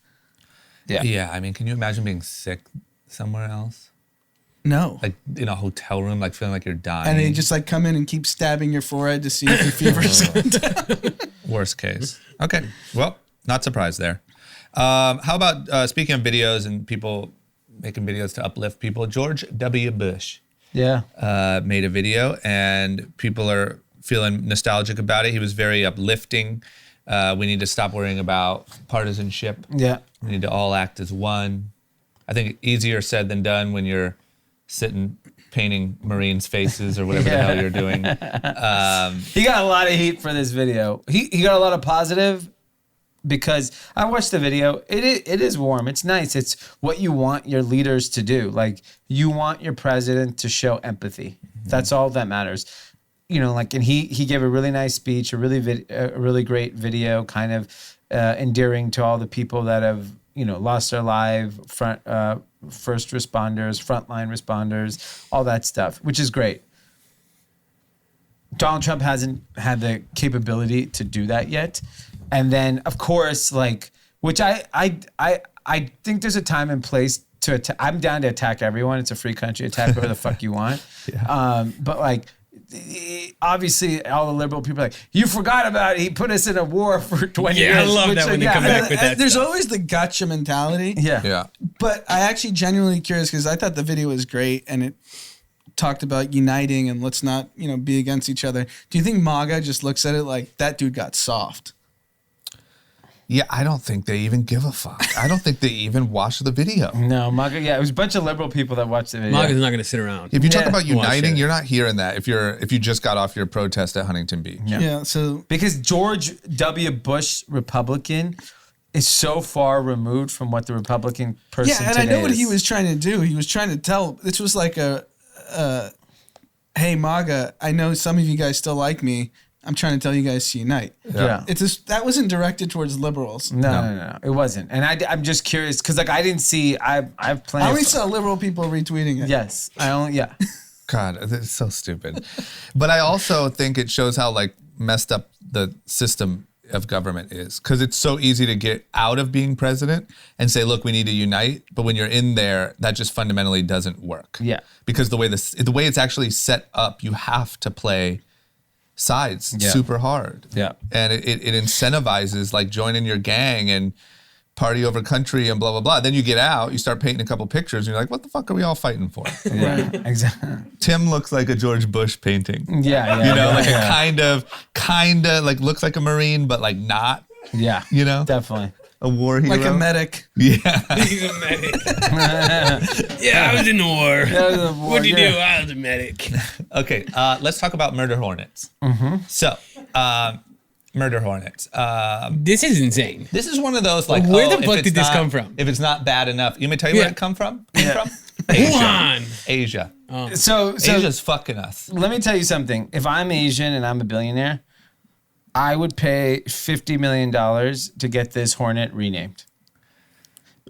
Yeah. I mean, can you imagine being sick somewhere else? No. Like in a hotel room, like feeling like you're dying. And they just like come in and keep stabbing your forehead to see if your fever's going down. Worst case. Okay. Well, not surprised there. How about speaking of videos and people making videos to uplift people? George W. Bush made a video, and people are feeling nostalgic about it. He was very uplifting. We need to stop worrying about partisanship. Yeah. We need to all act as one. I think easier said than done when you're sitting painting Marines' faces or whatever the hell you're doing. He got a lot of heat for this video. He got a lot of positive because I watched the video. It is warm. It's nice. It's what you want your leaders to do. Like, you want your president to show empathy. That's all that matters. You know, like, and he gave a really nice speech, a really great video, kind of endearing to all the people that have, you know, lost their life, first responders, frontline responders, all that stuff, which is great. Donald Trump hasn't had the capability to do that yet. And then, of course, like, which I think there's a time and place to attack. I'm down to attack everyone. It's a free country. Attack whoever the fuck you want. But like, obviously, all the liberal people are like, you forgot about it. He put us in a war for 20 years. Yeah, I love that when they come back with that. There's always the gotcha mentality. Yeah. But I actually genuinely curious because I thought the video was great and it talked about uniting and let's not, you know, be against each other. Do you think MAGA just looks at it like that dude got soft? Yeah, I don't think they even give a fuck. I don't think they even watch the video. No, MAGA. Yeah, it was a bunch of liberal people that watched the video. MAGA's not going to sit around. If you talk about uniting, it. you're not hearing that. If you just got off your protest at Huntington Beach. Yeah. So because George W. Bush, Republican, is so far removed from what the Republican person and today I know what is. he was trying to do. He was trying to tell. This was like hey MAGA, I know some of you guys still like me. I'm trying to tell you guys to unite. Yeah. That wasn't directed towards liberals. No, it wasn't. And I'm just curious because like I didn't see. I've plenty. I only saw liberal people retweeting it. Yes, God, it's so stupid. But I also think it shows how like messed up the system of government is, because it's so easy to get out of being president and say, look, we need to unite. But when you're in there, that just fundamentally doesn't work. Yeah. Because the way it's actually set up, you have to play sides super hard. Yeah. And it incentivizes like joining your gang and party over country and blah, blah, blah. Then you get out, you start painting a couple pictures and you're like, what the fuck are we all fighting for? Yeah, exactly. Tim looks like a George Bush painting. Yeah. You know, like a kind of like looks like a Marine, but like not. Yeah. You know? Definitely. A war hero. Like a medic. Yeah. He's a medic. Yeah, I was in the war. What'd you do? I was a medic. Okay, let's talk about murder hornets. So, murder hornets. This is insane. This is one of those like, where the if fuck it's did this not- come from? If it's not bad enough, you may tell you where it came from? Juan. Asia. So Asia's fucking us. let me tell you something. If I'm Asian and I'm a billionaire, I would pay $50 million to get this hornet renamed.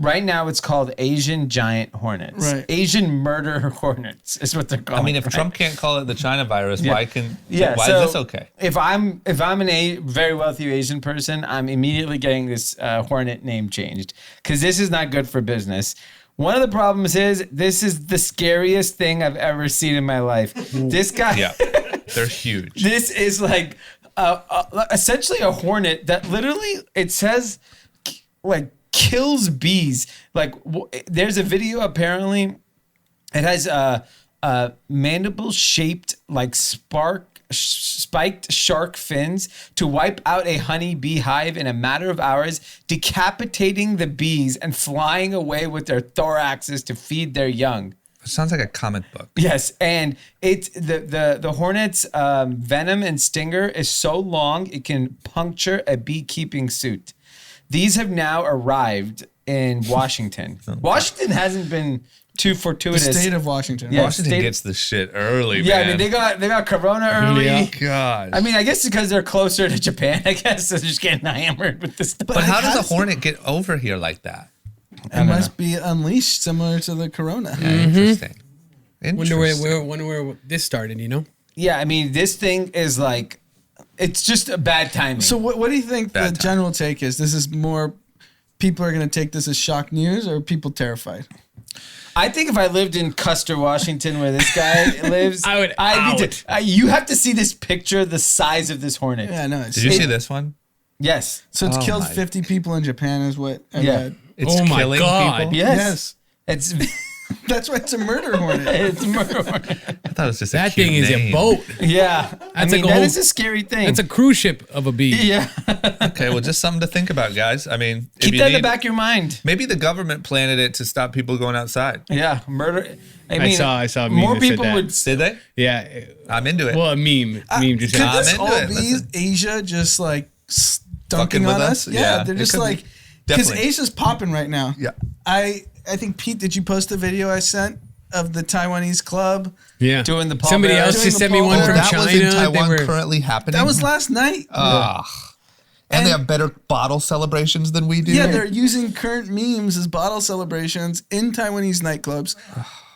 Right now, it's called Asian giant hornets. Right. Asian murder hornets is what they're called. I mean, if right? Trump can't call it the China virus, why so is this okay? If I'm very wealthy Asian person, I'm immediately getting this hornet name changed because this is not good for business. One of the problems is this is the scariest thing I've ever seen in my life. This guy, Yeah, they're huge. this is like essentially a hornet that literally it says like kills bees. Like there's a video apparently. It has a mandible shaped like spiked shark fins to wipe out a honey bee hive in a matter of hours, decapitating the bees and flying away with their thoraxes to feed their young. It sounds like a comic book. Yes, and it's the hornet's venom and stinger is so long it can puncture a beekeeping suit. These have now arrived in Washington. Washington hasn't been too The fortuitous. state of Washington. Yeah. Washington state- gets the shit early, Yeah, man. I mean they got Corona early. Yeah. God. I mean, I guess because they're closer to Japan. I guess they're just getting hammered with this stuff. But how does a hornet get over here like that? It must be unleashed, similar to the corona. Interesting. Wonder where this started, you know? Yeah, I mean, this thing is like, it's just a bad timing. So what do you think the general take is? This is more, people are going to take this as shock news, or are people terrified? I think if I lived in Custer, Washington, where this guy lives, I'd be you have to see this picture, the size of this hornet. Yeah, no. Did you see this one? Yes. So it's killed 50 people in Japan, is what I read. It's Oh my killing God. people? Yes. It's That's why it's a murder hornet. it's a murder hornet. I thought it was just That a cute thing is name. a boat. Yeah. I mean, like a that whole- is a scary thing. That's a cruise ship of a bee. yeah. Okay, well, just something to think about, guys. I mean, Keep that in the back of your mind. Maybe the government planted it to stop people going outside. Yeah. Murder. I mean, I saw a meme more that said people that. would. Did they? Yeah. I'm into it. Well, a meme. Just Could said this into all it. be Listen. Asia just like Fucking dunking with on us? us? Yeah, They're it just could be. like, because Definitely. Asia's popping right now. Yeah. I think, Pete, did you post the video I sent of the Taiwanese club? yeah. Doing the Somebody pallbearers. else Doing just the sent me one pallbearers. from that China. was in They Taiwan were- currently happening? That was last night. And they have better bottle celebrations than we do? Yeah, they're using current memes as bottle celebrations in Taiwanese nightclubs.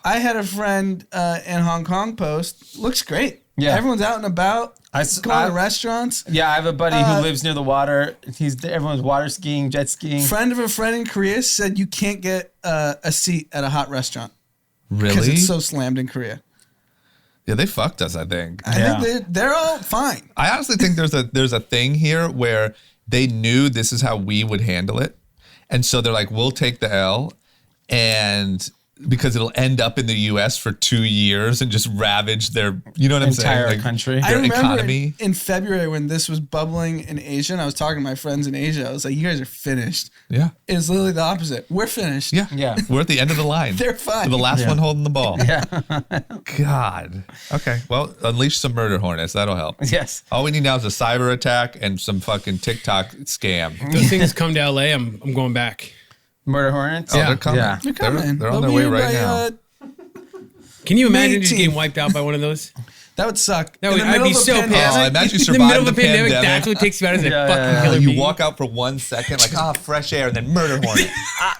I had a friend in Hong Kong post. Looks great. Yeah. Everyone's out and about. Going to restaurants. Yeah, I have a buddy who lives near the water. Everyone's water skiing, jet skiing. Friend of a friend in Korea said you can't get a seat at a hot restaurant because Really? it's so slammed in Korea. Yeah, they fucked us, I think. I think they're all fine. I honestly think there's a thing here where they knew this is how we would handle it. And so they're like, we'll take the L, and because it'll end up in the US for 2 years and just ravage their, you know what I'm saying? Entire Like, country. I Their remember economy. in February when this was bubbling in Asia, and I was talking to my friends in Asia. I was like, you guys are finished. Yeah. It's literally the opposite. We're finished. Yeah. Yeah. We're at the end of the line. They're fine. We're the last one holding the ball. Yeah. God. Okay. Well, unleash some murder hornets. That'll help. Yes. All we need now is a cyber attack and some fucking TikTok scam. Those things come to LA. I'm going back. Murder hornets. Oh, they're coming. Yeah. They're coming. They're on They'll their be way in right by, now. Can you imagine May just 18th. getting wiped out by one of those? That would suck. That would, In the I'd middle be of a so pandemic, pissed. Oh, imagine you In the survived middle of a the pandemic, pandemic. that's what takes you out as a Yeah, fucking yeah. killer You bee. walk out for 1 second, like, fresh air, and then murder hornet.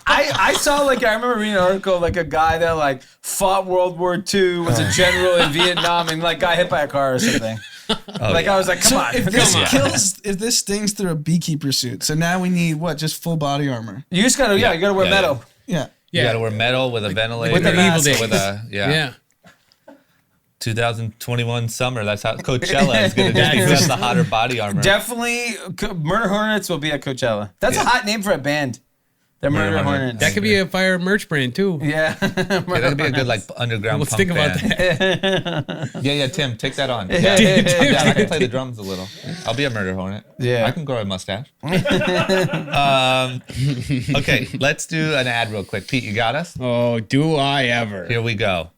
I saw I remember reading an article of like a guy that like fought World War II, was a general in Vietnam, and like got hit by a car or something. I was like, come on. If this Come on. if this stings through a beekeeper suit, so now we need what? Just full body armor. You just gotta, you gotta wear Yeah, metal. Yeah. You Yeah. gotta wear metal with a ventilator. With the Evil mask. Days. With a, Yeah. 2021 summer. That's how Coachella is going to just be just the hotter body armor. Definitely, Murder Hornets will be at Coachella. That's a hot name for a band. The Murder Murder Hornets. Hornets. That could be a fire merch brand too. Yeah. Yeah, that'd be a good like underground Let's punk think about band. that. Yeah, Tim, take that on. Yeah, yeah, I can play the drums a little. I'll be a murder hornet. Yeah. I can grow a mustache. Okay, let's do an ad real quick. Pete, you got us? Oh, do I ever? Here we go.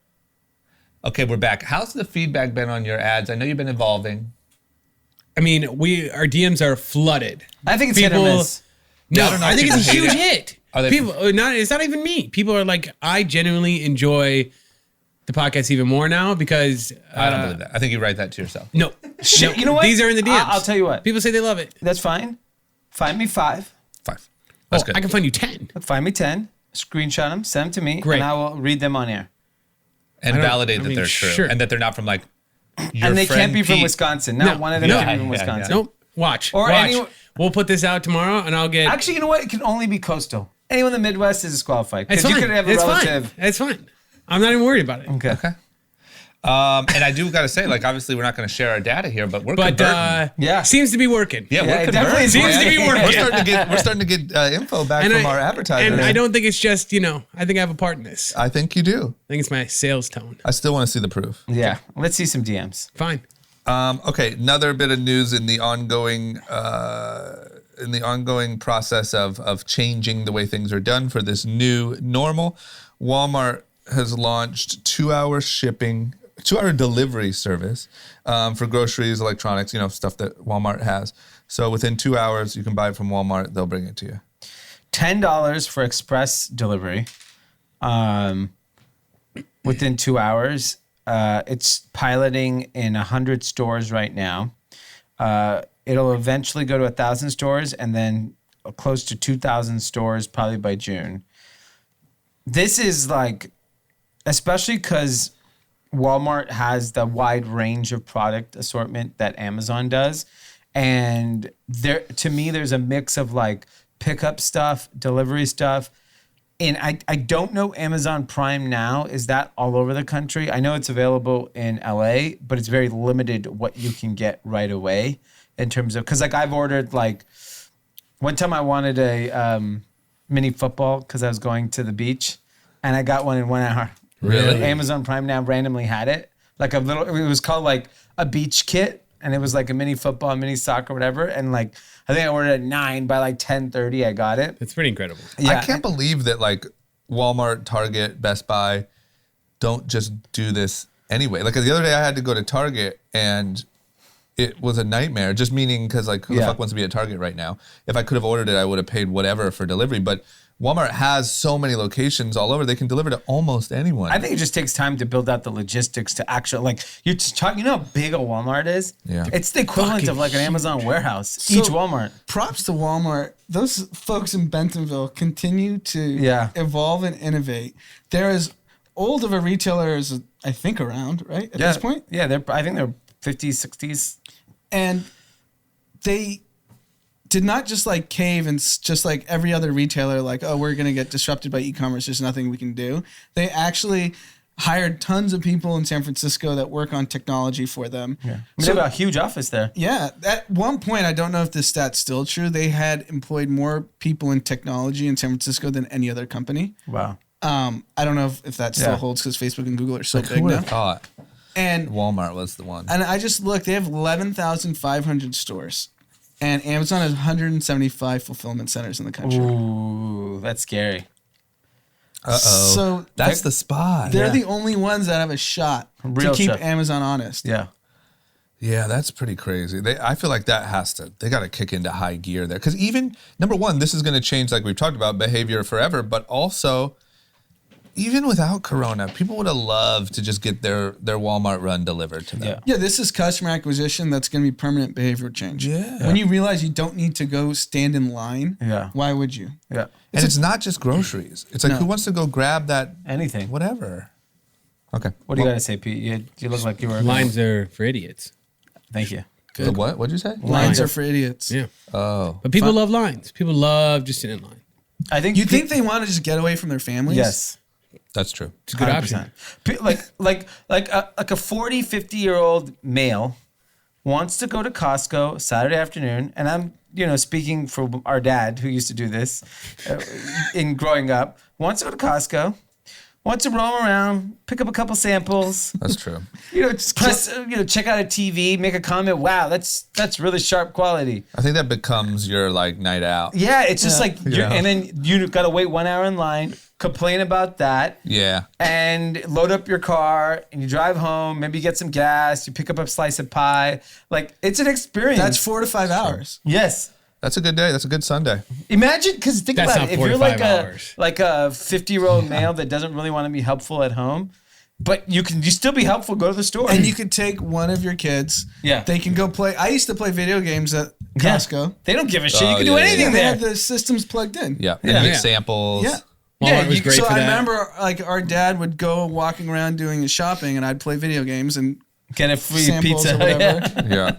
Okay, we're back. How's the feedback been on your ads? I know you've been evolving. I mean, our DMs are flooded. I think it's hit or miss. No, I don't know I if think people it's a hate huge it. hit. Are they- People, it's not even me. People are like, I genuinely enjoy the podcast even more now because I don't believe that. I think you write that to yourself. no, Shit, no, you know what? These are in the DMs. I'll tell you what. People say they love it. That's fine. Find me 5. 5. That's Oh, good. I can find you 10. Find me 10. Screenshot them. Send them to me. Great. And I will read them on air. And I don't- validate I that mean, they're true. sure. And that they're not from like your And they friend can't be from Pete. Wisconsin. Not No, one of them no. can be from Yeah, yeah, Wisconsin. Nope. Watch. Or watch. anyone- We'll put this out tomorrow, and I'll get. Actually, you know what? It can only be coastal. Anyone in the Midwest is disqualified. it's Because fine. you could have a it's relative. fine. It's fine. I'm not even worried about it. Okay. Okay. And I do got to say, like, obviously, we're not going to share our data here, but we're But converting. Yeah. seems to be working. Yeah, Yeah, we're it definitely converting. seems to be working. We're starting to get info back from our advertisers. And I don't think it's just, I think I have a part in this. I I think you do. think it's my sales tone. I still want to see the proof. Yeah. Let's see some DMs. Fine. Okay, another bit of news in the ongoing process of changing the way things are done for this new normal. Walmart has launched 2-hour shipping, 2-hour delivery service for groceries, electronics, stuff that Walmart has. So within 2 hours, you can buy it from Walmart. They'll bring it to you. $10 for express delivery. Within 2 hours. It's piloting in 100 stores right now. It'll eventually go to 1,000 stores and then close to 2,000 stores probably by June. this is like, especially because Walmart has the wide range of product assortment that Amazon does. And there, to me, there's a mix of like pickup stuff, delivery stuff. And I don't know Amazon Prime now. Is that all over the country? I know it's available in LA, but it's very limited what you can get right away in terms of, because like I've ordered like, one time I wanted a mini football because I was going to the beach and I got one in 1 hour. Really? Amazon Prime now randomly had it. Like a little, it was called like a beach kit. And it was like a mini football, mini soccer, whatever. And like, I think I ordered at 9, by like 10:30 I got it. It's pretty incredible. Yeah. I can't believe that like Walmart, Target, Best Buy don't just do this anyway. Like the other day I had to go to Target and it was a nightmare, just meaning because like who the fuck wants to be at Target right now? If I could have ordered it, I would have paid whatever for delivery. But Walmart has so many locations all over, they can deliver to almost anyone. I think it just takes time to build out the logistics to actually, like, you're just talking, you know how big a Walmart is? Yeah. It's the equivalent of like an Amazon warehouse, So, each Walmart. Props to Walmart. Those folks in Bentonville continue to evolve and innovate. They're as old of a retailer as I think around, right? At this point? Yeah, I think they're 50s, 60s. And they did not just like cave and just like every other retailer, like, oh, we're going to get disrupted by e-commerce. There's nothing we can do. They actually hired tons of people in San Francisco that work on technology for them. Yeah. So, they have a huge office there. Yeah. At one point, I don't know if this stat's still true, they had employed more people in technology in San Francisco than any other company. Wow. I don't know if that still holds because Facebook and Google are so big now. Thought And Walmart was the one. And I just looked, they have 11,500 stores. And Amazon has 175 fulfillment centers in the country. Ooh, that's scary. Uh-oh. So that's the spot. They're the only ones that have a shot Real to keep shot. Amazon honest. Yeah. Yeah, that's pretty crazy. I feel like they got to kick into high gear there. Because even, number one, this is going to change, like we've talked about, behavior forever. But also, even without Corona, people would have loved to just get their Walmart run delivered to them. Yeah, this is customer acquisition that's going to be permanent behavior change. Yeah. When you realize you don't need to go stand in line, why would you? Yeah. And it's not just groceries. It's like, who wants to go grab that? Anything. Whatever. Okay. What do you got to say, Pete? You look like you were... Lines are for idiots. Thank you. The what? What'd you say? Lines are for idiots. Yeah. Oh. But people love lines. People love just sitting in line. I think... You think they want to just get away from their families? Yes. That's true. It's a good 100%. option. Like a 40, 50-year-old male wants to go to Costco Saturday afternoon, and I'm, speaking for our dad who used to do this in growing up, wants to go to Costco, wants to roam around, pick up a couple samples. That's true. Just press, check out a TV, make a comment. Wow, that's really sharp quality. I think that becomes your like night out. Yeah, it's just like, and then you got to wait 1 hour in line, complain about that. Yeah. And load up your car and you drive home, maybe you get some gas, you pick up a slice of pie. Like, it's an experience. That's 4 to 5 hours. Yes. That's a good day. That's a good Sunday. Imagine, because think That's about not it. If you're 45 hours. like a 50-year-old male that doesn't really want to be helpful at home, but you still be helpful, go to the store. And you could take one of your kids. Yeah. They can go play. I used to play video games at Costco. They don't give a shit. You Oh, can do yeah, anything They there. had the systems plugged in. Yeah. And Yeah. you Yeah. get samples. Yeah. Walmart was great so for I that. remember like our dad would go walking around doing his shopping and I'd play video games and Get a free samples pizza. or whatever. Yeah.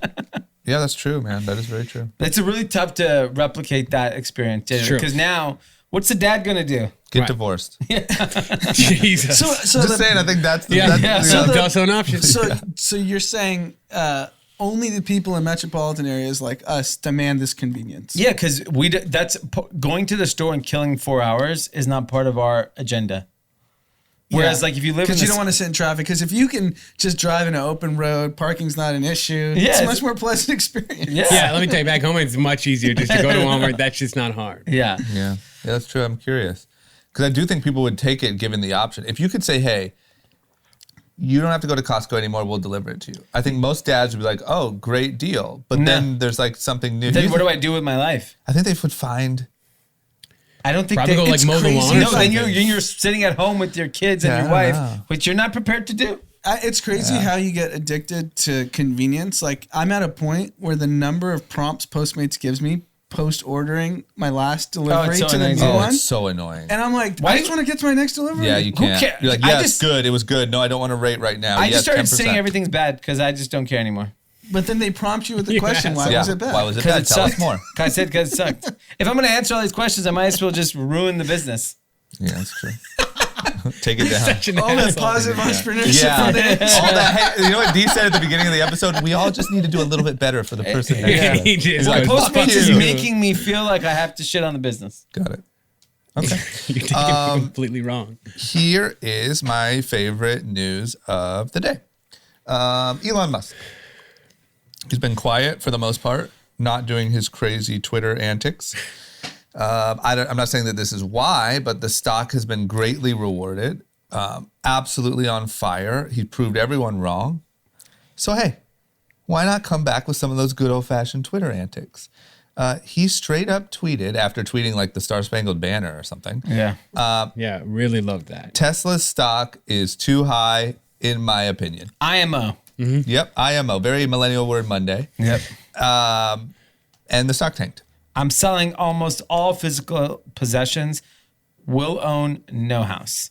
Yeah, that's true, man. That is very true. It's really tough to replicate that experience. True. Because now, what's the dad going to do? Get Right. divorced. Jesus. So Just saying, I think that's the That's also an option. so you're saying only the people in metropolitan areas like us demand this convenience. Yeah, because going to the store and killing 4 hours is not part of our agenda. Whereas, like, if you live in because you don't want to sit in traffic. Because if you can just drive in an open road, parking's not an issue. Yeah, it's a it's- much more pleasant experience. Yeah, let me tell you, back home it's much easier just to go to Walmart. That's just not hard. Yeah. Yeah, that's true. I'm curious. Because I do think people would take it given the option. If you could say, hey, you don't have to go to Costco anymore, we'll deliver it to you. I think most dads would be like, oh, great deal. But then there's like something new. Then what do I do with my life? I think they would find... I don't think Probably go like it's mow the crazy. lawn or No, then something. you're sitting at home with your kids and Yeah, your I wife, know. which you're not prepared to do. It's crazy how you get addicted to convenience. Like I'm at a point where the number of prompts Postmates gives me post ordering my last delivery so to the annoying. new one. It's so annoying. And I'm like, I just want to get to my next delivery. Yeah, you can't. cares? You're like, I yes, just- good. It was good. No, I don't want to rate right now. I yes, just started 10%. saying everything's bad because I just don't care anymore. But then they prompt you with the question, why Yeah. was it bad? Why was it Because bad? it Tell us sucked. more. I said because it sucked. If I'm going to answer all these questions, I might as well just ruin the business. Yeah, that's true. Take it down. All that positive entrepreneurship Yeah. from the All that. Hey, you know what Dee said at the beginning of the episode? We all just need to do a little bit better for the person next Yeah, to us. he did. He's like, fuck Postmates is you. making me feel like I have to shit on the business. Got it. Okay. You're taking it completely wrong. Here is my favorite news of the day. Elon Musk. He's been quiet for the most part, not doing his crazy Twitter antics. I'm not saying that this is why, but the stock has been greatly rewarded. Absolutely on fire. He proved everyone wrong. So, hey, why not come back with some of those good old-fashioned Twitter antics? He straight up tweeted, after tweeting like the Star Spangled Banner or something, Yeah. Yeah, really love that. Tesla's stock is too high, in my opinion. IMO. Yep, IMO, very Millennial Word Monday. Yep. And the stock tanked. I'm selling almost all physical possessions, will own no house.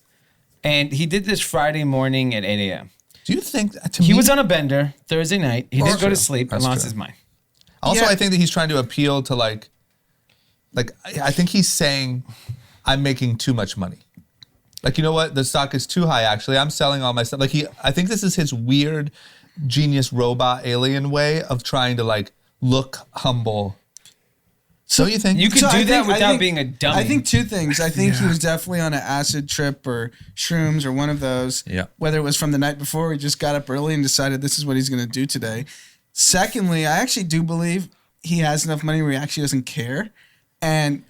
And he did this Friday morning at 8 a.m. Do you think, He was on a bender Thursday night. He didn't go true. to sleep and That's lost true. his mind. Also, Yeah. I think that he's trying to appeal to like I think he's saying, I'm making too much money. Like, you know what? The stock is too high, actually. I'm selling all my stuff. Like, I think this is his weird genius robot alien way of trying to like look humble. So you think? You could So do I that think- I without think- being a dummy. I think two things. I think he was definitely on an acid trip or shrooms or one of those. Yeah. Whether it was from the night before, he just got up early and decided this is what he's going to do today. Secondly, I actually do believe he has enough money where he actually doesn't care. And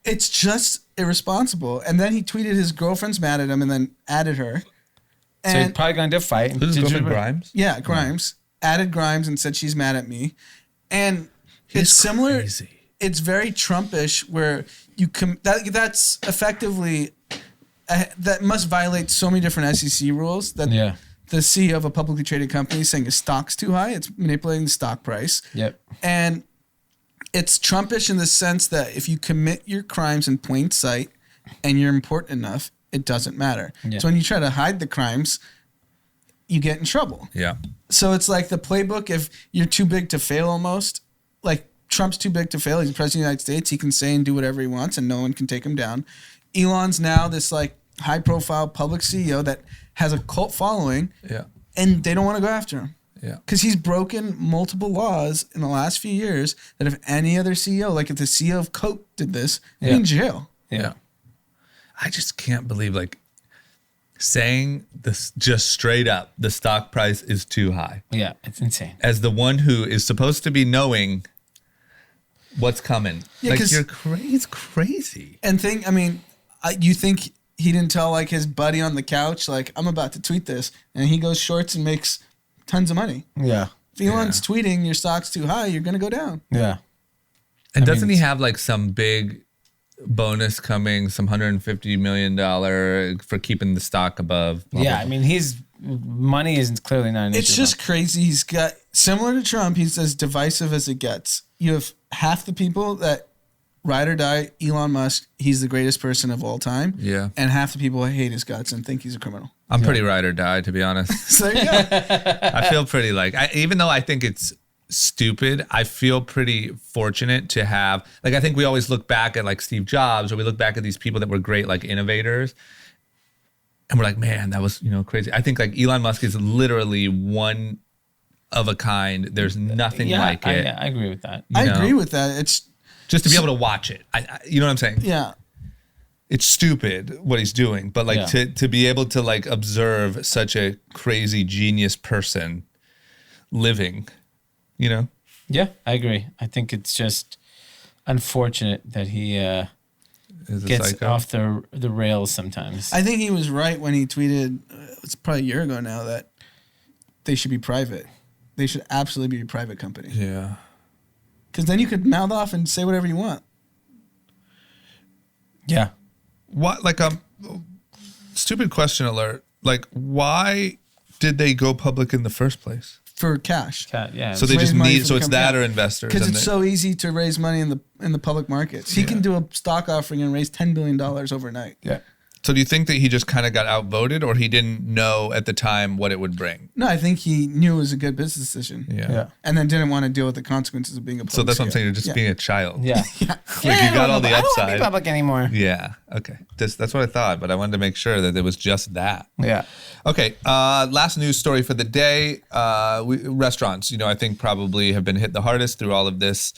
it's just irresponsible. And then he tweeted his girlfriend's mad at him and then added her. So he's And probably going to fight. Who's his girlfriend, Grimes? yeah, Grimes. Added Grimes and said she's mad at me. And it's similar. crazy. It's very Trumpish where you that's effectively that must violate so many different SEC rules that Yeah. the CEO of a publicly traded company is saying his stock's too high. It's manipulating the stock price. Yep. And it's Trumpish in the sense that if you commit your crimes in plain sight and you're important enough, it doesn't matter. Yeah. So when you try to hide the crimes, you get in trouble. Yeah. So it's like the playbook, if you're too big to fail almost, like Trump's too big to fail. He's the president of the United States. He can say and do whatever he wants and no one can take him down. Elon's now this like high profile public CEO that has a cult following Yeah. and they don't want to go after him. Yeah. Because he's broken multiple laws in the last few years that if any other CEO, like if the CEO of Coke did this, he'd be in jail. Yeah. I just can't believe like saying this just straight up, the stock price is too high. Yeah. It's insane. As the one who is supposed to be knowing what's coming. Yeah, like 'cause- you're crazy. It's crazy. And you think he didn't tell like his buddy on the couch, like, I'm about to tweet this. And he goes shorts and makes tons of money. Yeah. If Elon's tweeting your stock's too high, you're going to go down. Yeah. And I doesn't mean, he have like some big bonus coming, some $150 million for keeping the stock above? blah, Yeah. blah, I mean, money isn't clearly not an It's issue. just crazy. He's got, similar to Trump, he's as divisive as it gets. You have half the people that ride or die Elon Musk, he's the greatest person of all time. Yeah. And half the people hate his guts and think he's a criminal. I'm pretty ride or die, to be honest. So there you go. I feel pretty like, even though I think it's stupid, I feel pretty fortunate to have, like, I think we always look back at like Steve Jobs, or we look back at these people that were great, like innovators. And we're like, man, that was, crazy. I think like Elon Musk is literally one of a kind. There's nothing like it. I agree with that. I know? agree with that. It's, Just to be able to watch it. You know what I'm saying? yeah. It's stupid what he's doing, but like to be able to like observe such a crazy genius person living, Yeah, I agree. I think it's just unfortunate that he is a gets psycho. off the rails sometimes. I think he was right when he tweeted, it's probably a year ago now, that they should be private. They should absolutely be a private company. Yeah. Because then you could mouth off and say whatever you want. Yeah. What, like, stupid question alert. Like, why did they go public in the first place? for cash. Yeah. So they raise just money need, for so the it's company. that or investors. Because and it's so easy to raise money in the public markets. He can do a stock offering and raise $10 billion overnight. Yeah. So do you think that he just kind of got outvoted, or he didn't know at the time what it would bring? No, I think he knew it was a good business decision. Yeah. And then didn't want to deal with the consequences of being a public So that's what I'm scale. saying. You're just being a child. Yeah. Like you got all the I don't want to upside. be public anymore. Yeah. Okay. That's what I thought, but I wanted to make sure that it was just that. Yeah. Okay. Last news story for the day. Restaurants, I think probably have been hit the hardest through all of this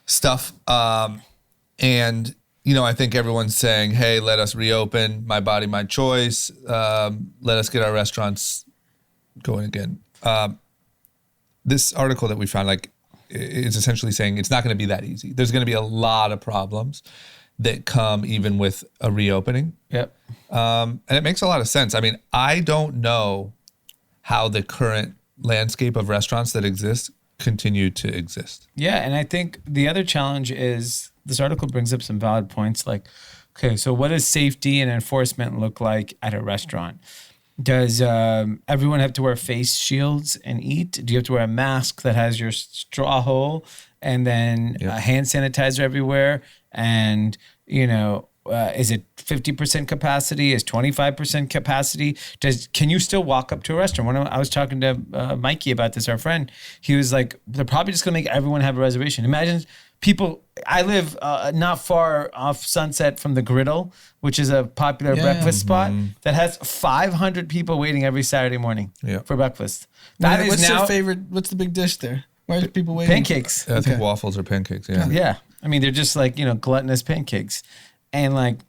stuff. And I think everyone's saying, hey, let us reopen, my body, my choice. Let us get our restaurants going again. This article that we found, is essentially saying it's not going to be that easy. There's going to be a lot of problems that come even with a reopening. Yep. And it makes a lot of sense. I mean, I don't know how the current landscape of restaurants that exist continue to exist. Yeah, and I think the other challenge is this article brings up some valid points like, okay, so what does safety and enforcement look like at a restaurant? Does everyone have to wear face shields and eat? Do you have to wear a mask that has your straw hole and then hand sanitizer everywhere? And, is it 50% capacity? Is 25% capacity? Can you still walk up to a restaurant? I was talking to Mikey about this, our friend. He was like, they're probably just going to make everyone have a reservation. Imagine people, I live not far off Sunset from the Griddle, which is a popular breakfast spot that has 500 people waiting every Saturday morning for breakfast. What's their favorite? What's the big dish there? Why are people waiting? Pancakes. I think waffles or pancakes. Yeah. Yeah. I mean, they're just gluttonous pancakes. And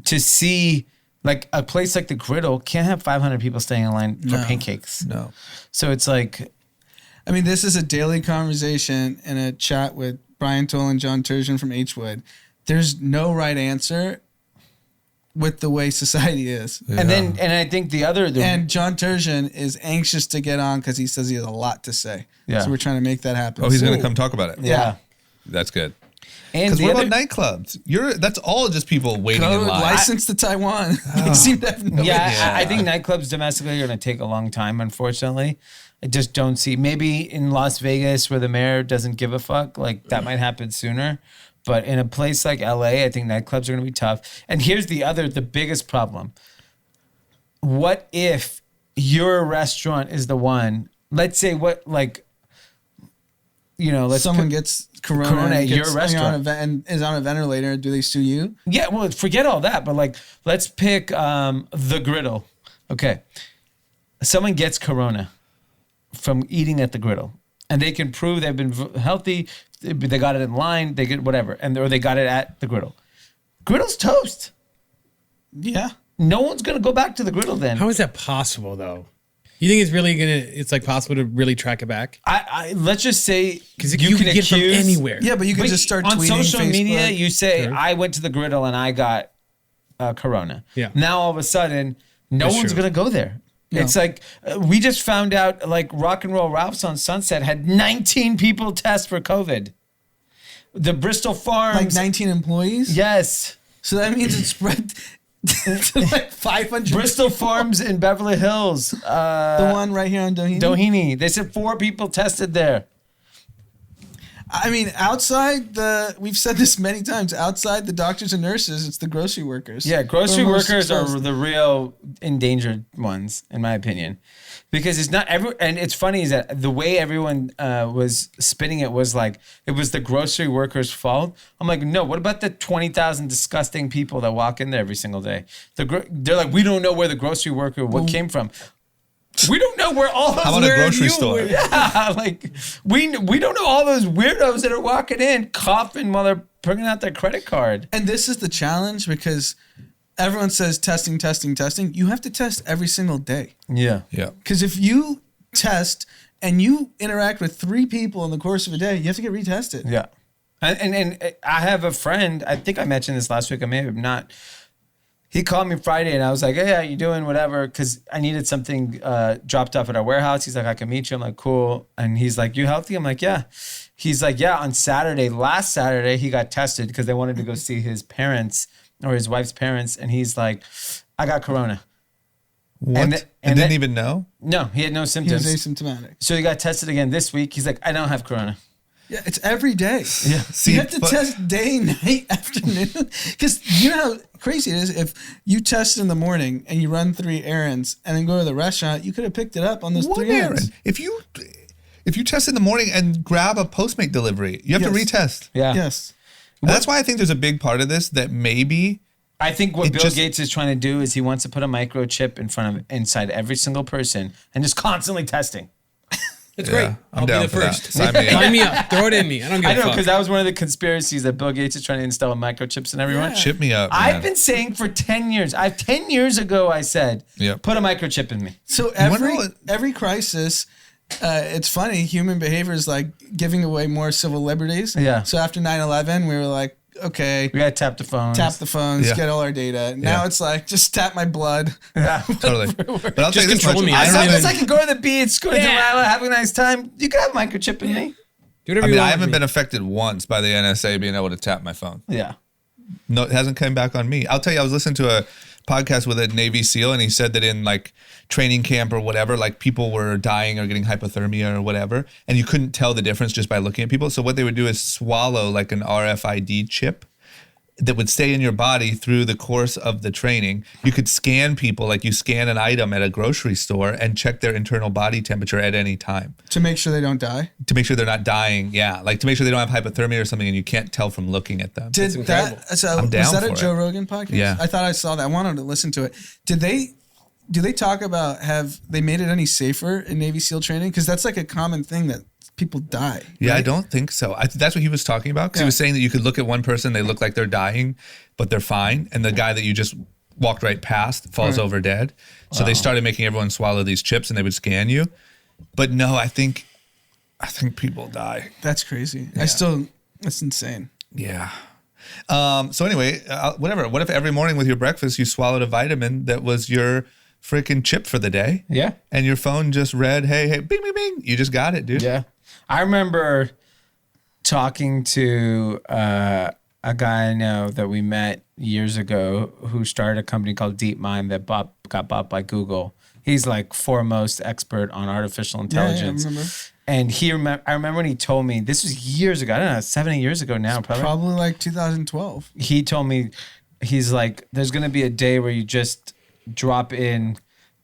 to see a place like the Griddle can't have 500 people staying in line for pancakes. No. So it's this is a daily conversation in a chat with Brian Toll and John Turgeon from Hwood. There's no right answer with the way society is. Yeah. And I think and John Turgeon is anxious to get on because he says he has a lot to say. Yeah. So we're trying to make that happen. Oh, he's going to come talk about it. Yeah. That's good. And Because what about nightclubs? That's all just people waiting in line. License to Taiwan. They seem to have no I think nightclubs domestically are going to take a long time, unfortunately. I just don't see. Maybe in Las Vegas where the mayor doesn't give a fuck, that might happen sooner. But in a place like LA, I think nightclubs are going to be tough. And here's the biggest problem. What if your restaurant is the one, let's say someone gets corona at your gets, restaurant and is on a ventilator, do they sue you? Yeah, well, forget all that. But let's pick the Griddle. Okay. Someone gets corona from eating at the Griddle. And they can prove they've been healthy. They got it in line. They get whatever. Or they got it at the Griddle. Griddle's toast. Yeah. No one's going to go back to the Griddle then. How is that possible, though? You think it's really it's possible to really track it back? Let's just say because you can get from anywhere. Yeah, but you can just start on tweeting social Facebook. media. You say Sure. I went to the Griddle and I got corona. Yeah. Now all of a sudden, That's one's true. going to go there. No. It's we just found out Rock and Roll Ralph's on Sunset had 19 people test for COVID. The Bristol Farms, 19 employees. yes. So that means it spread to 500. Bristol Farms in Beverly Hills. The one right here on Doheny. Doheny. They said 4 people tested there. I mean, we've said this many times, outside the doctors and nurses, it's the grocery workers. Yeah, grocery Who are most workers are exposed. the real endangered ones, in my opinion. Because it's not and it's funny is that the way everyone was spinning it was it was the grocery workers' fault. I'm like, no, what about the 20,000 disgusting people that walk in there every single day? They're like, we don't know where the grocery worker came from. We don't know where all those How about a grocery store? Yeah, we don't know all those weirdos that are walking in coughing while they're bringing out their credit card. And this is the challenge because everyone says testing, testing, testing. You have to test every single day. Yeah. Yeah. Because if you test and you interact with 3 people in the course of a day, you have to get retested. Yeah. And I have a friend, I think I mentioned this last week, I may have not. He called me Friday and I was like, hey, how you doing? Whatever. Because I needed something dropped off at our warehouse. He's like, I can meet you. I'm like, cool. And he's like, you healthy? I'm like, yeah. He's like, yeah, on last Saturday, he got tested because they wanted to go see his parents or his wife's parents. And he's like, I got corona. What? And didn't even know? No, he had no He was symptoms. asymptomatic. So he got tested again this week. He's like, I don't have corona. Yeah, it's every day. Yeah. See, You have to test day, night, afternoon. Because you know how crazy it is. If you test in the morning and you run 3 errands and then go to the restaurant, you could have picked it up on those 3 errands. If you test in the morning and grab a Postmate delivery, you have to retest. Yeah. Yes. That's why I think there's a big part of this that maybe I think what It Bill just- Gates is trying to do is he wants to put a microchip inside every single person and just constantly testing. It's great. I'm I'll be down the for that. first. Sign me up. Sign me up. Throw it in me. I don't give I a know, fuck. because that was one of the conspiracies that Bill Gates is trying to install microchips in everyone. Chip me up. I've man. been saying for 10 years. 10 years ago, I said, Yep. put a microchip in me. So wonder what- every crisis, it's funny, human behavior is like giving away more civil liberties. Yeah. So after 9/11, we were like, okay, We got to tap the phone. tap the phones, Yeah. get all our data. Now Yeah. it's like, just tap my blood. Yeah. Totally. But I'll tell you this control much. me. I I don't don't even, Sometimes I can go to the beach, go to Yeah. Delilah, have a nice time. You can have a microchip in me. Do whatever I you mean, want I haven't with been me. affected once by the NSA being able to tap my phone. Yeah. No, it hasn't come back on me. I'll tell you, I was listening to a podcast with a Navy SEAL, and he said that in like training camp or whatever, like people were dying or getting hypothermia or whatever, and you couldn't tell the difference just by looking at people. So what they would do is swallow like an RFID chip that would stay in your body through the course of the training. You could scan people like you scan an item at a grocery store and check their internal body temperature at any time To make sure they don't die. to make sure they're not dying. Yeah, like to make sure they don't have hypothermia or something and you can't tell from looking at them. Did incredible. that? So I'm down was that for a it. Joe Rogan podcast? Yeah. I thought I saw that. I wanted to listen to it. Did they? Do they talk about have they made it any safer in Navy SEAL training? Because that's like a common thing that people die. Yeah, I right? don't think so. That's what he was talking about. Because he Yeah. was saying that you could look at one person, they look like they're dying, but they're fine. And the guy that you just walked right past falls Right. over dead. So they started making everyone swallow these chips and they would scan you. But no, I think people die. That's crazy. Yeah. That's insane. Yeah. So anyway, whatever. What if every morning with your breakfast you swallowed a vitamin that was your freaking chip for the day? Yeah. And your phone just read, hey, bing, bing, bing. You just got it, dude. Yeah. I remember talking to a guy I know that we met years ago who started a company called DeepMind that got bought by Google. He's like foremost expert on artificial intelligence. I remember. And I remember when he told me, this was years ago, I don't know, 7, 8 years ago now, probably. Probably like 2012. He told me, he's like, there's going to be a day where you just drop in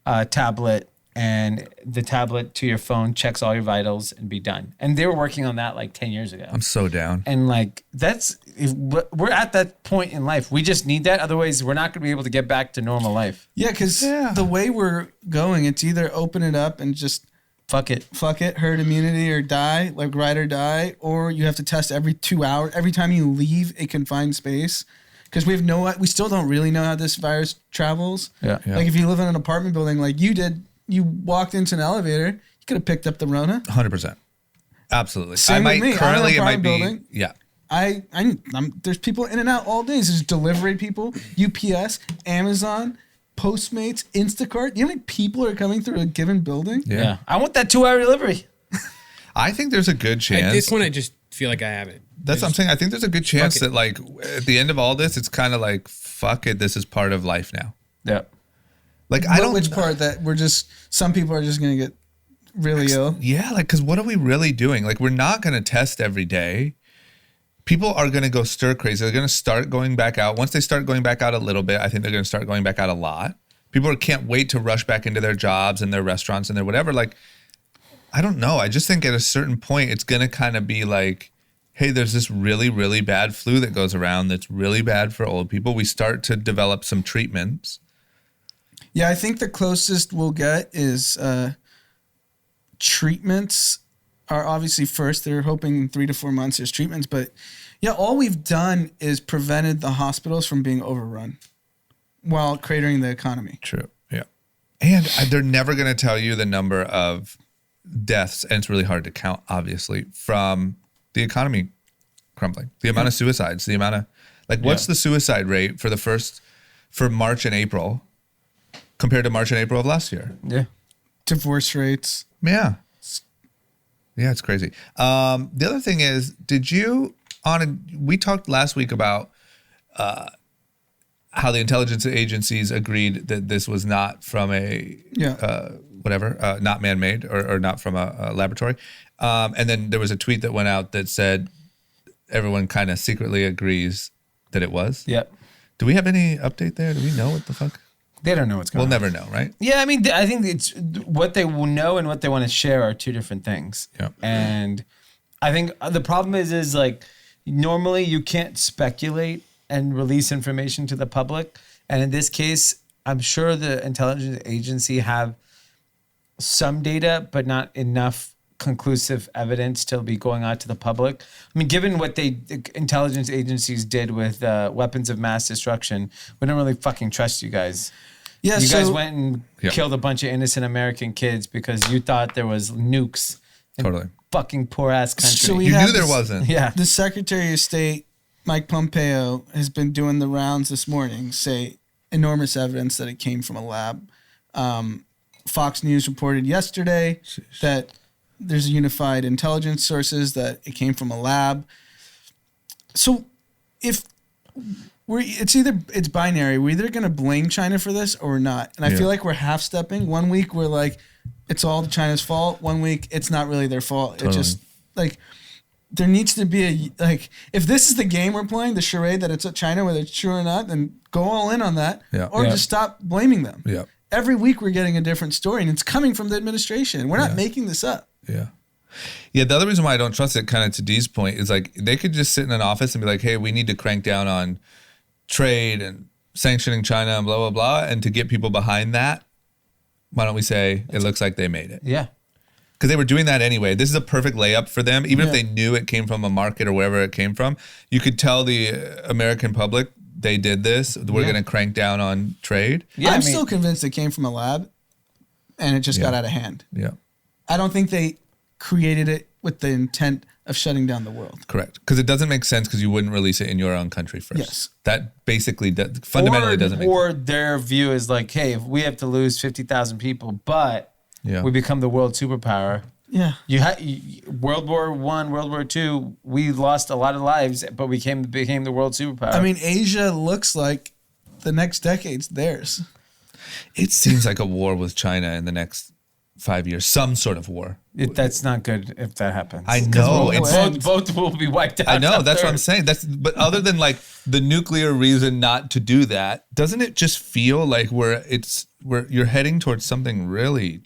a tablet and the tablet to your phone checks all your vitals and be done. And they were working on that like 10 years ago. I'm so down. And like, we're at that point in life. We just need that. Otherwise, we're not going to be able to get back to normal life. Yeah, because the way we're going, it's either open it up and just Fuck it. herd immunity or die, like ride or die, or you have to test every 2 hours, every time you leave a confined space. Because we still don't really know how this virus travels. Yeah. Like if you live in an apartment building like you did, you walked into an elevator, you could have picked up the Rona. 100%. Absolutely. Same with me. I'm in an It might apartment be, building. yeah. I'm there's people in and out all days. There's delivery people, UPS, Amazon, Postmates, Instacart. You know how many people are coming through a given building? Yeah. I want that 2-hour delivery. I think there's a good At chance. this point, I just feel like I have it. That's what I'm saying. I think there's a good chance Fuck it. that, like, at the end of all this, it's kind of like, fuck it, this is part of life now. Yeah. Like, I don't. Which part that some people are just going to get really ill. Yeah, like, because what are we really doing? Like, we're not going to test every day. People are going to go stir crazy. They're going to start going back out. Once they start going back out a little bit, I think they're going to start going back out a lot. People can't wait to rush back into their jobs and their restaurants and their whatever. Like, I don't know. I just think at a certain point, it's going to kind of be like, hey, there's this really, really bad flu that goes around that's really bad for old people. We start to develop some treatments. Yeah, I think the closest we'll get is treatments are obviously first. They're hoping in 3 to 4 months there's treatments. But yeah, all we've done is prevented the hospitals from being overrun while cratering the economy. True. Yeah. And they're never going to tell you the number of deaths, and it's really hard to count, obviously, from the economy crumbling. The amount of suicides, the amount of, like, what's the suicide rate for March and April compared to March and April of last year? Yeah. Divorce rates. Yeah. Yeah, it's crazy. The other thing is, we talked last week about how the intelligence agencies agreed that this was not from a not man-made or not from a laboratory. And then there was a tweet that went out that said everyone kind of secretly agrees that it was. Yep. Do we have any update there? Do we know what the fuck? They don't know what's going on. We'll never know, right? Yeah, I mean, I think it's what they will know and what they want to share are two different things. Yeah. And I think the problem is like normally you can't speculate and release information to the public. And in this case, I'm sure the intelligence agency have some data, but not enough conclusive evidence to be going out to the public. I mean, given what the intelligence agencies did with weapons of mass destruction, we don't really fucking trust you guys. Yeah, you guys went and killed a bunch of innocent American kids because you thought there was nukes in Totally. fucking poor ass country. So we You have knew there this- wasn't. Yeah. The Secretary of State, Mike Pompeo, has been doing the rounds this morning, say enormous evidence that it came from a lab. Fox News reported yesterday that there's unified intelligence sources that it came from a lab. So if it's binary, we're either going to blame China for this or not. And I feel like we're half stepping. 1 week we're like, it's all China's fault. 1 week it's not really their fault. Totally. It just like there needs to be if this is the game we're playing, the charade that it's China, whether it's true or not, then go all in on that, or just stop blaming them. Yeah. Every week we're getting a different story, and it's coming from the administration. We're not making this up. Yeah. Yeah, the other reason why I don't trust it, kind of to Dee's point, is like they could just sit in an office and be like, hey, we need to crank down on trade and sanctioning China and blah, blah, blah. And to get people behind that, why don't we say it looks like they made it? Yeah. Because they were doing that anyway. This is a perfect layup for them. Even if they knew it came from a market or wherever it came from, you could tell the American public they did this. We're going to crank down on trade. Yeah, I'm still convinced it came from a lab, and it just got out of hand. Yeah. I don't think they created it with the intent of shutting down the world. Correct. Because it doesn't make sense because you wouldn't release it in your own country first. Yes. That basically fundamentally doesn't make sense. Or their view is like, hey, if we have to lose 50,000 people, but we become the world superpower. Yeah. World War I, World War II, we lost a lot of lives, but we became the world superpower. I mean, Asia looks like the next decade's theirs. It seems like a war with China in the next 5 years, some sort of war. That's not good if that happens. I know. Both will be wiped out. I know. That's what I'm saying. But other than like the nuclear reason not to do that, doesn't it just feel like you're heading towards something really?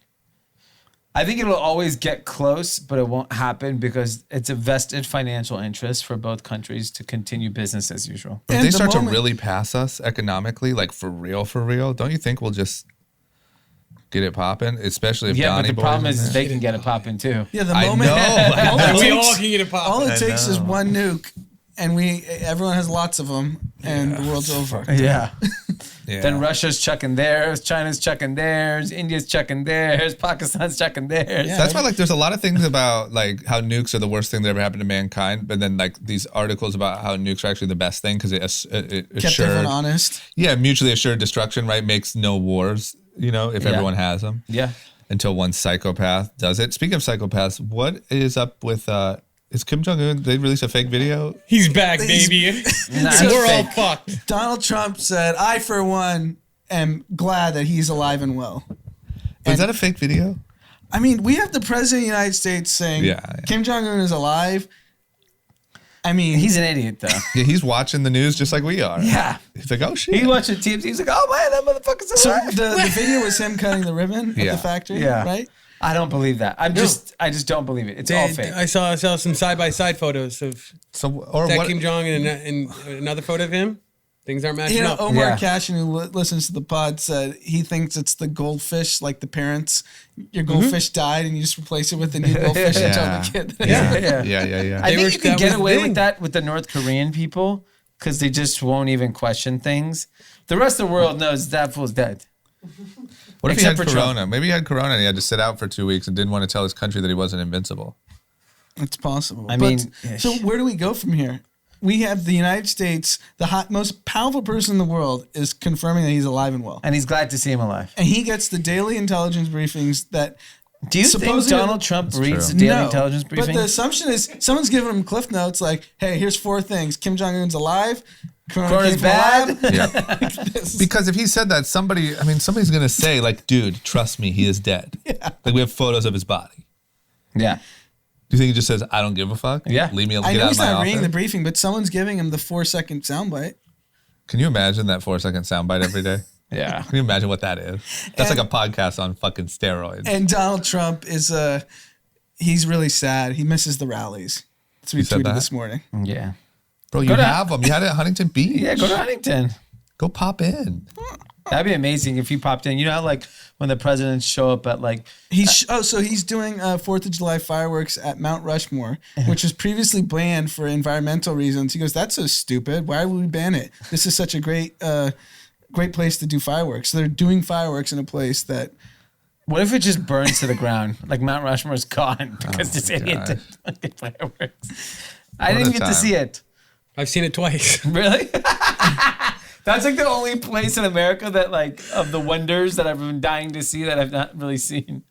I think it'll always get close, but it won't happen because it's a vested financial interest for both countries to continue business as usual. If they start to really pass us economically, like for real, don't you think we'll just get it popping? Especially if Donnie but the Boy's problem in is there? they can get it popping too. Yeah, the I moment know. We all can get it popping. all it takes is one nuke, and everyone has lots of them, and the world's over. Yeah. Yeah. Then Russia's chucking theirs, China's chucking theirs, India's chucking theirs, Pakistan's chucking theirs. Yeah. That's why, like, there's a lot of things about like how nukes are the worst thing that ever happened to mankind, but then like these articles about how nukes are actually the best thing because it Kept assured, everyone honest. yeah, mutually assured destruction, right? Makes no wars, if everyone has them. Yeah. Until one psychopath does it. Speaking of psychopaths, what is up with is Kim Jong-un? They released a fake video. He's back, baby. We're all fucked. Donald Trump said, I, for one, am glad that he's alive and well. Is that a fake video? I mean, we have the president of the United States saying Kim Jong-un is alive. I mean, He's an idiot though. Yeah, he's watching the news just like we are. Yeah. He's like, oh shit. He watched the TMZ. He's like, oh man, that motherfucker's so alive. the video was him cutting the ribbon at Yeah. the factory, Yeah. right? I don't believe that. I just don't believe it. It's all fake. I saw some side-by-side photos of that Kim Jong and another photo of him. Things aren't matching up. Omar Cashin, who listens to the pod, said he thinks it's the goldfish, like the parents. Your goldfish died, and you just replace it with a new goldfish and tell the kid. Yeah. I think you can that get was away the thing. with that with the North Korean people because they just won't even question things. The rest of the world knows that fool's dead. What if he had Except for corona? Trump. Maybe he had corona and he had to sit out for 2 weeks and didn't want to tell his country that he wasn't invincible. It's possible. I mean, so where do we go from here? We have the United States, the most powerful person in the world, is confirming that he's alive and well. And he's glad to see him alive. And he gets the daily intelligence briefings that. Do you think supposedly- Donald Trump reads true. the daily No, intelligence briefing? But the assumption is someone's giving him cliff notes like, hey, here's 4 things. Kim Jong-un's alive. Corona's bad. Yeah. Because if he said that, somebody's going to say, like, dude, trust me, he is dead. Yeah. Like, we have photos of his body. Yeah. Do you think he just says, I don't give a fuck? Yeah. Leave me alone. I Get know out of he's my not reading office. the briefing, but someone's giving him the 4-second soundbite. Can you imagine that 4-second soundbite every day? Yeah. Can you imagine what that is? That's like a podcast on fucking steroids. And Donald Trump is he's really sad. He misses the rallies. That's what he said tweeted that? this morning. Yeah. Bro, you have them. You had it at Huntington Beach. Yeah, go to Huntington. Go pop in. That'd be amazing if he popped in. You know how like when the presidents show up at like So he's doing 4th of July fireworks at Mount Rushmore, which was previously banned for environmental reasons. He goes, "That's so stupid. Why would we ban it? This is such a great place to do fireworks." So they're doing fireworks in a place that. what if it just burns to the ground? Like Mount Rushmore's gone because this idiot did fucking fireworks. I didn't get to see it. I've seen it twice. Really? That's like the only place in America that like of the wonders that I've been dying to see that I've not really seen.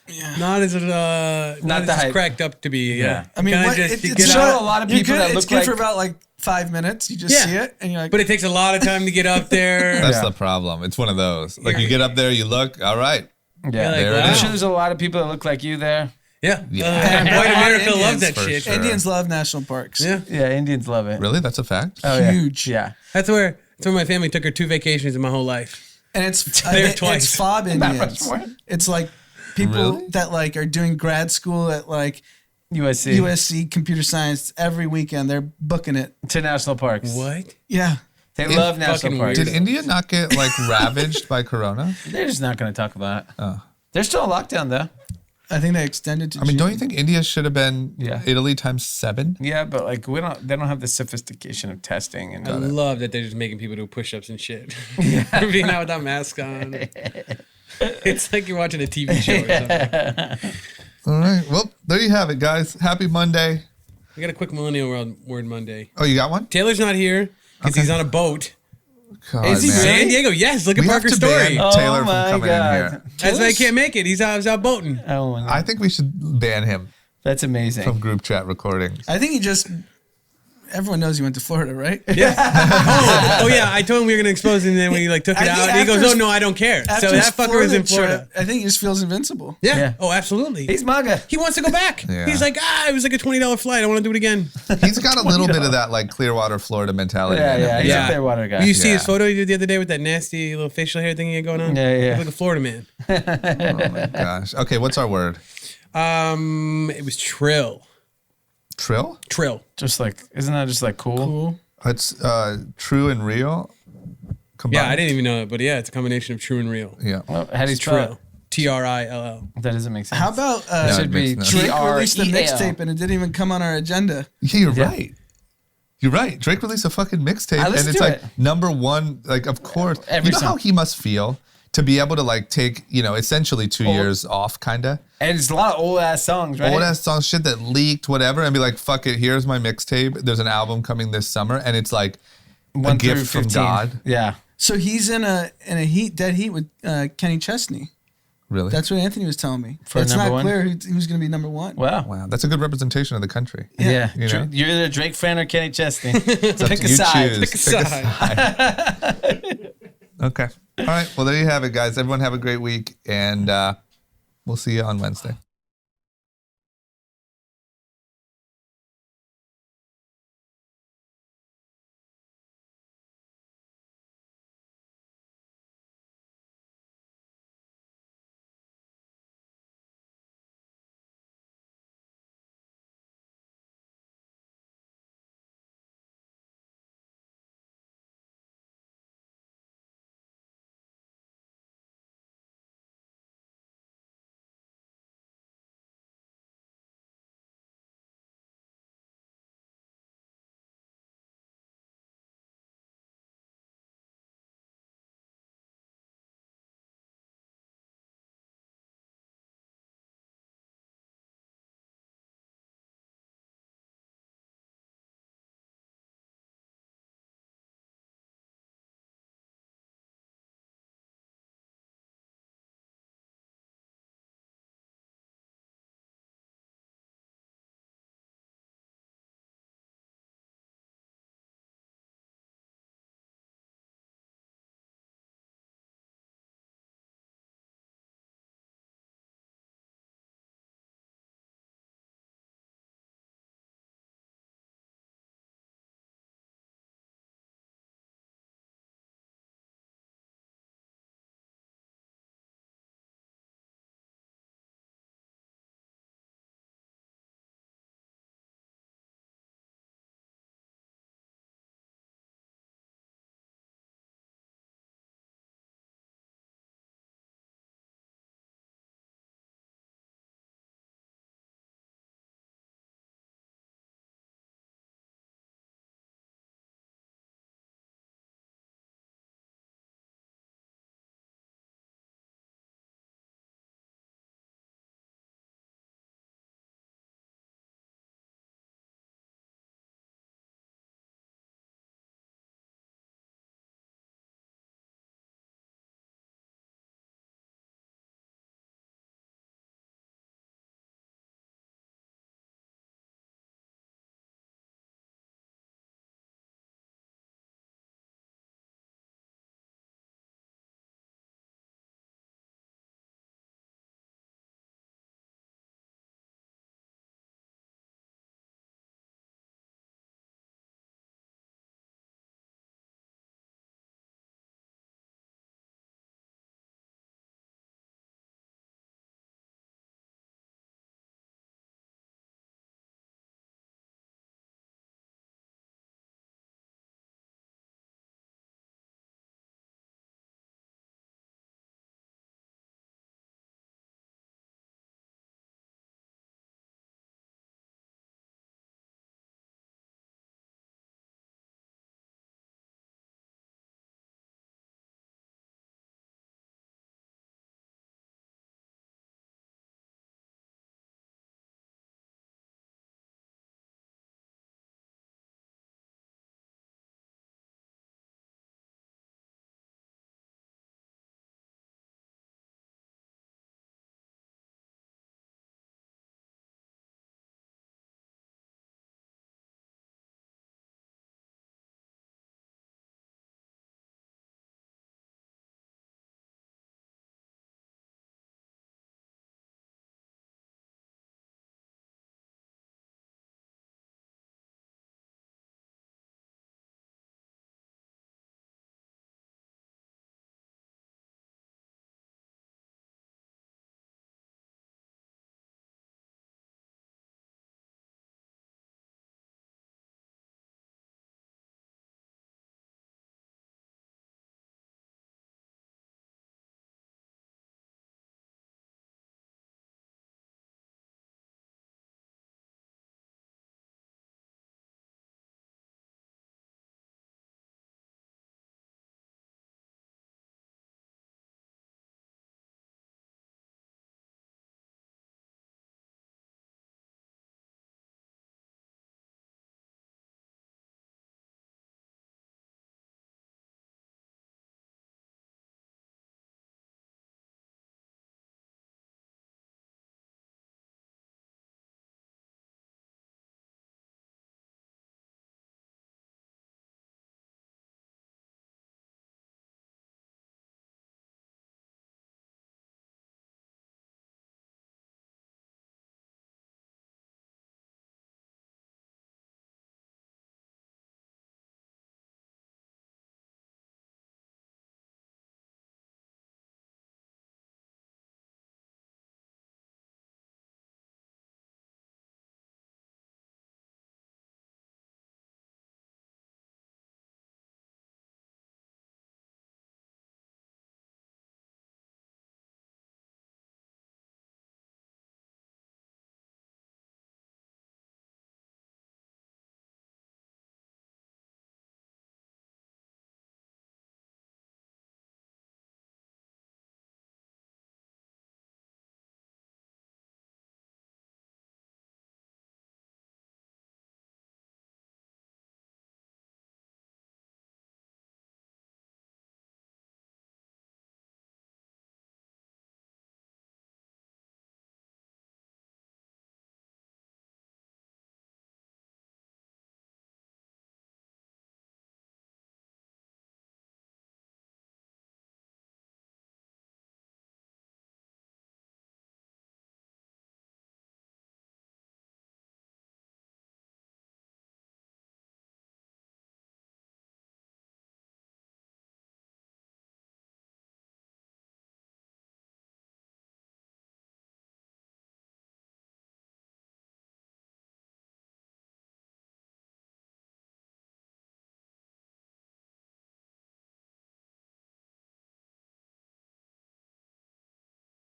Yeah. Not as cracked up to be. Yeah. I mean, it's a lot of people that look it's good like for about like 5 minutes. You just see it and you're like, but it takes a lot of time to get up there. That's the problem. It's one of those. Like you get up there, you look, all right. Yeah, like, there it I'm is. sure there's a lot of people that look like you there. Yeah. And White America Indians, loves that for shit. sure. Indians love national parks. Yeah. Yeah, Indians love it. Really? That's a fact? Oh, yeah. Huge. Yeah. That's where my family took her 2 vacations in my whole life. And it's There twice. it's fob Indians. Rushmore? It's like people Really? that like are doing grad school at like USC. USC computer science every weekend. They're booking it. To national parks. What? Yeah. They love national fucking parks. Did India not get like ravaged by Corona? They're just not going to talk about it. Oh. They're still in lockdown though. I think they extended to I mean, June. don't you think India should have been Yeah. Italy times 7? Yeah, but like they don't have the sophistication of testing and I love that they're just making people do push-ups and shit. For being out without masks on. It's like you're watching a TV show or something. All right. Well, there you have it, guys. Happy Monday. We got a quick Millennial Word Monday. Oh, you got one? Taylor's not here because he's on a boat. God, Is he man. really? San Diego, yes. Look at We have Parker's to story. ban Taylor from coming in here. That's why he can't make it. He's out boating. Oh my God. I think we should ban him That's amazing. from group chat recordings. I think everyone knows he went to Florida, right? Yeah. oh yeah. I told him we were gonna expose him, and then we took it I think out. And he goes, after "Oh his- no, I don't care." So After that his fucker is in Florida. trip, I think he just feels invincible. Yeah. Yeah. Oh, absolutely. He's MAGA. He wants to go back. Yeah. He's like, it was like a $20 flight. I want to do it again. He's got a little bit of that like Clearwater, Florida mentality. Yeah, in him. yeah. He's Yeah. a Clearwater guy. You see Yeah. his photo he did the other day with that nasty little facial hair thing he had going on? Yeah, yeah. He's like a Florida man. Oh my gosh. Okay, what's our word? It was trill. Trill? Trill. Just like, isn't that just like cool? Cool. It's true and real. Combined. Yeah, I didn't even know it, but yeah, it's a combination of true and real. Yeah. Well, how do you spell Trill. TRILL. it? That doesn't make sense. How about It should it be makes no Drake released the TREL. mixtape and it didn't even come on our agenda? Yeah, you're Yeah. right. You're right. Drake released a fucking mixtape, I and listened it's to like it. number one. Like, of course, Every you know song. how he must feel to be able to like take, essentially 2 years off, kinda And it's a lot of old ass songs, right? old ass songs, shit that leaked, whatever, and be like, fuck it. Here's my mixtape. There's an album coming this summer, and it's like a 1 through gift from 15. God. Yeah. So he's in a dead heat with Kenny Chesney. Really? That's what Anthony was telling me. For it's number not one? clear who's going to be number one. Wow. Wow, that's a good representation of the country. Yeah. You know? You're either a Drake fan or Kenny Chesney. It's up Pick to a you side. choose. Pick a side. Okay. All right. Well, there you have it, guys. Everyone have a great week, and we'll see you on Wednesday.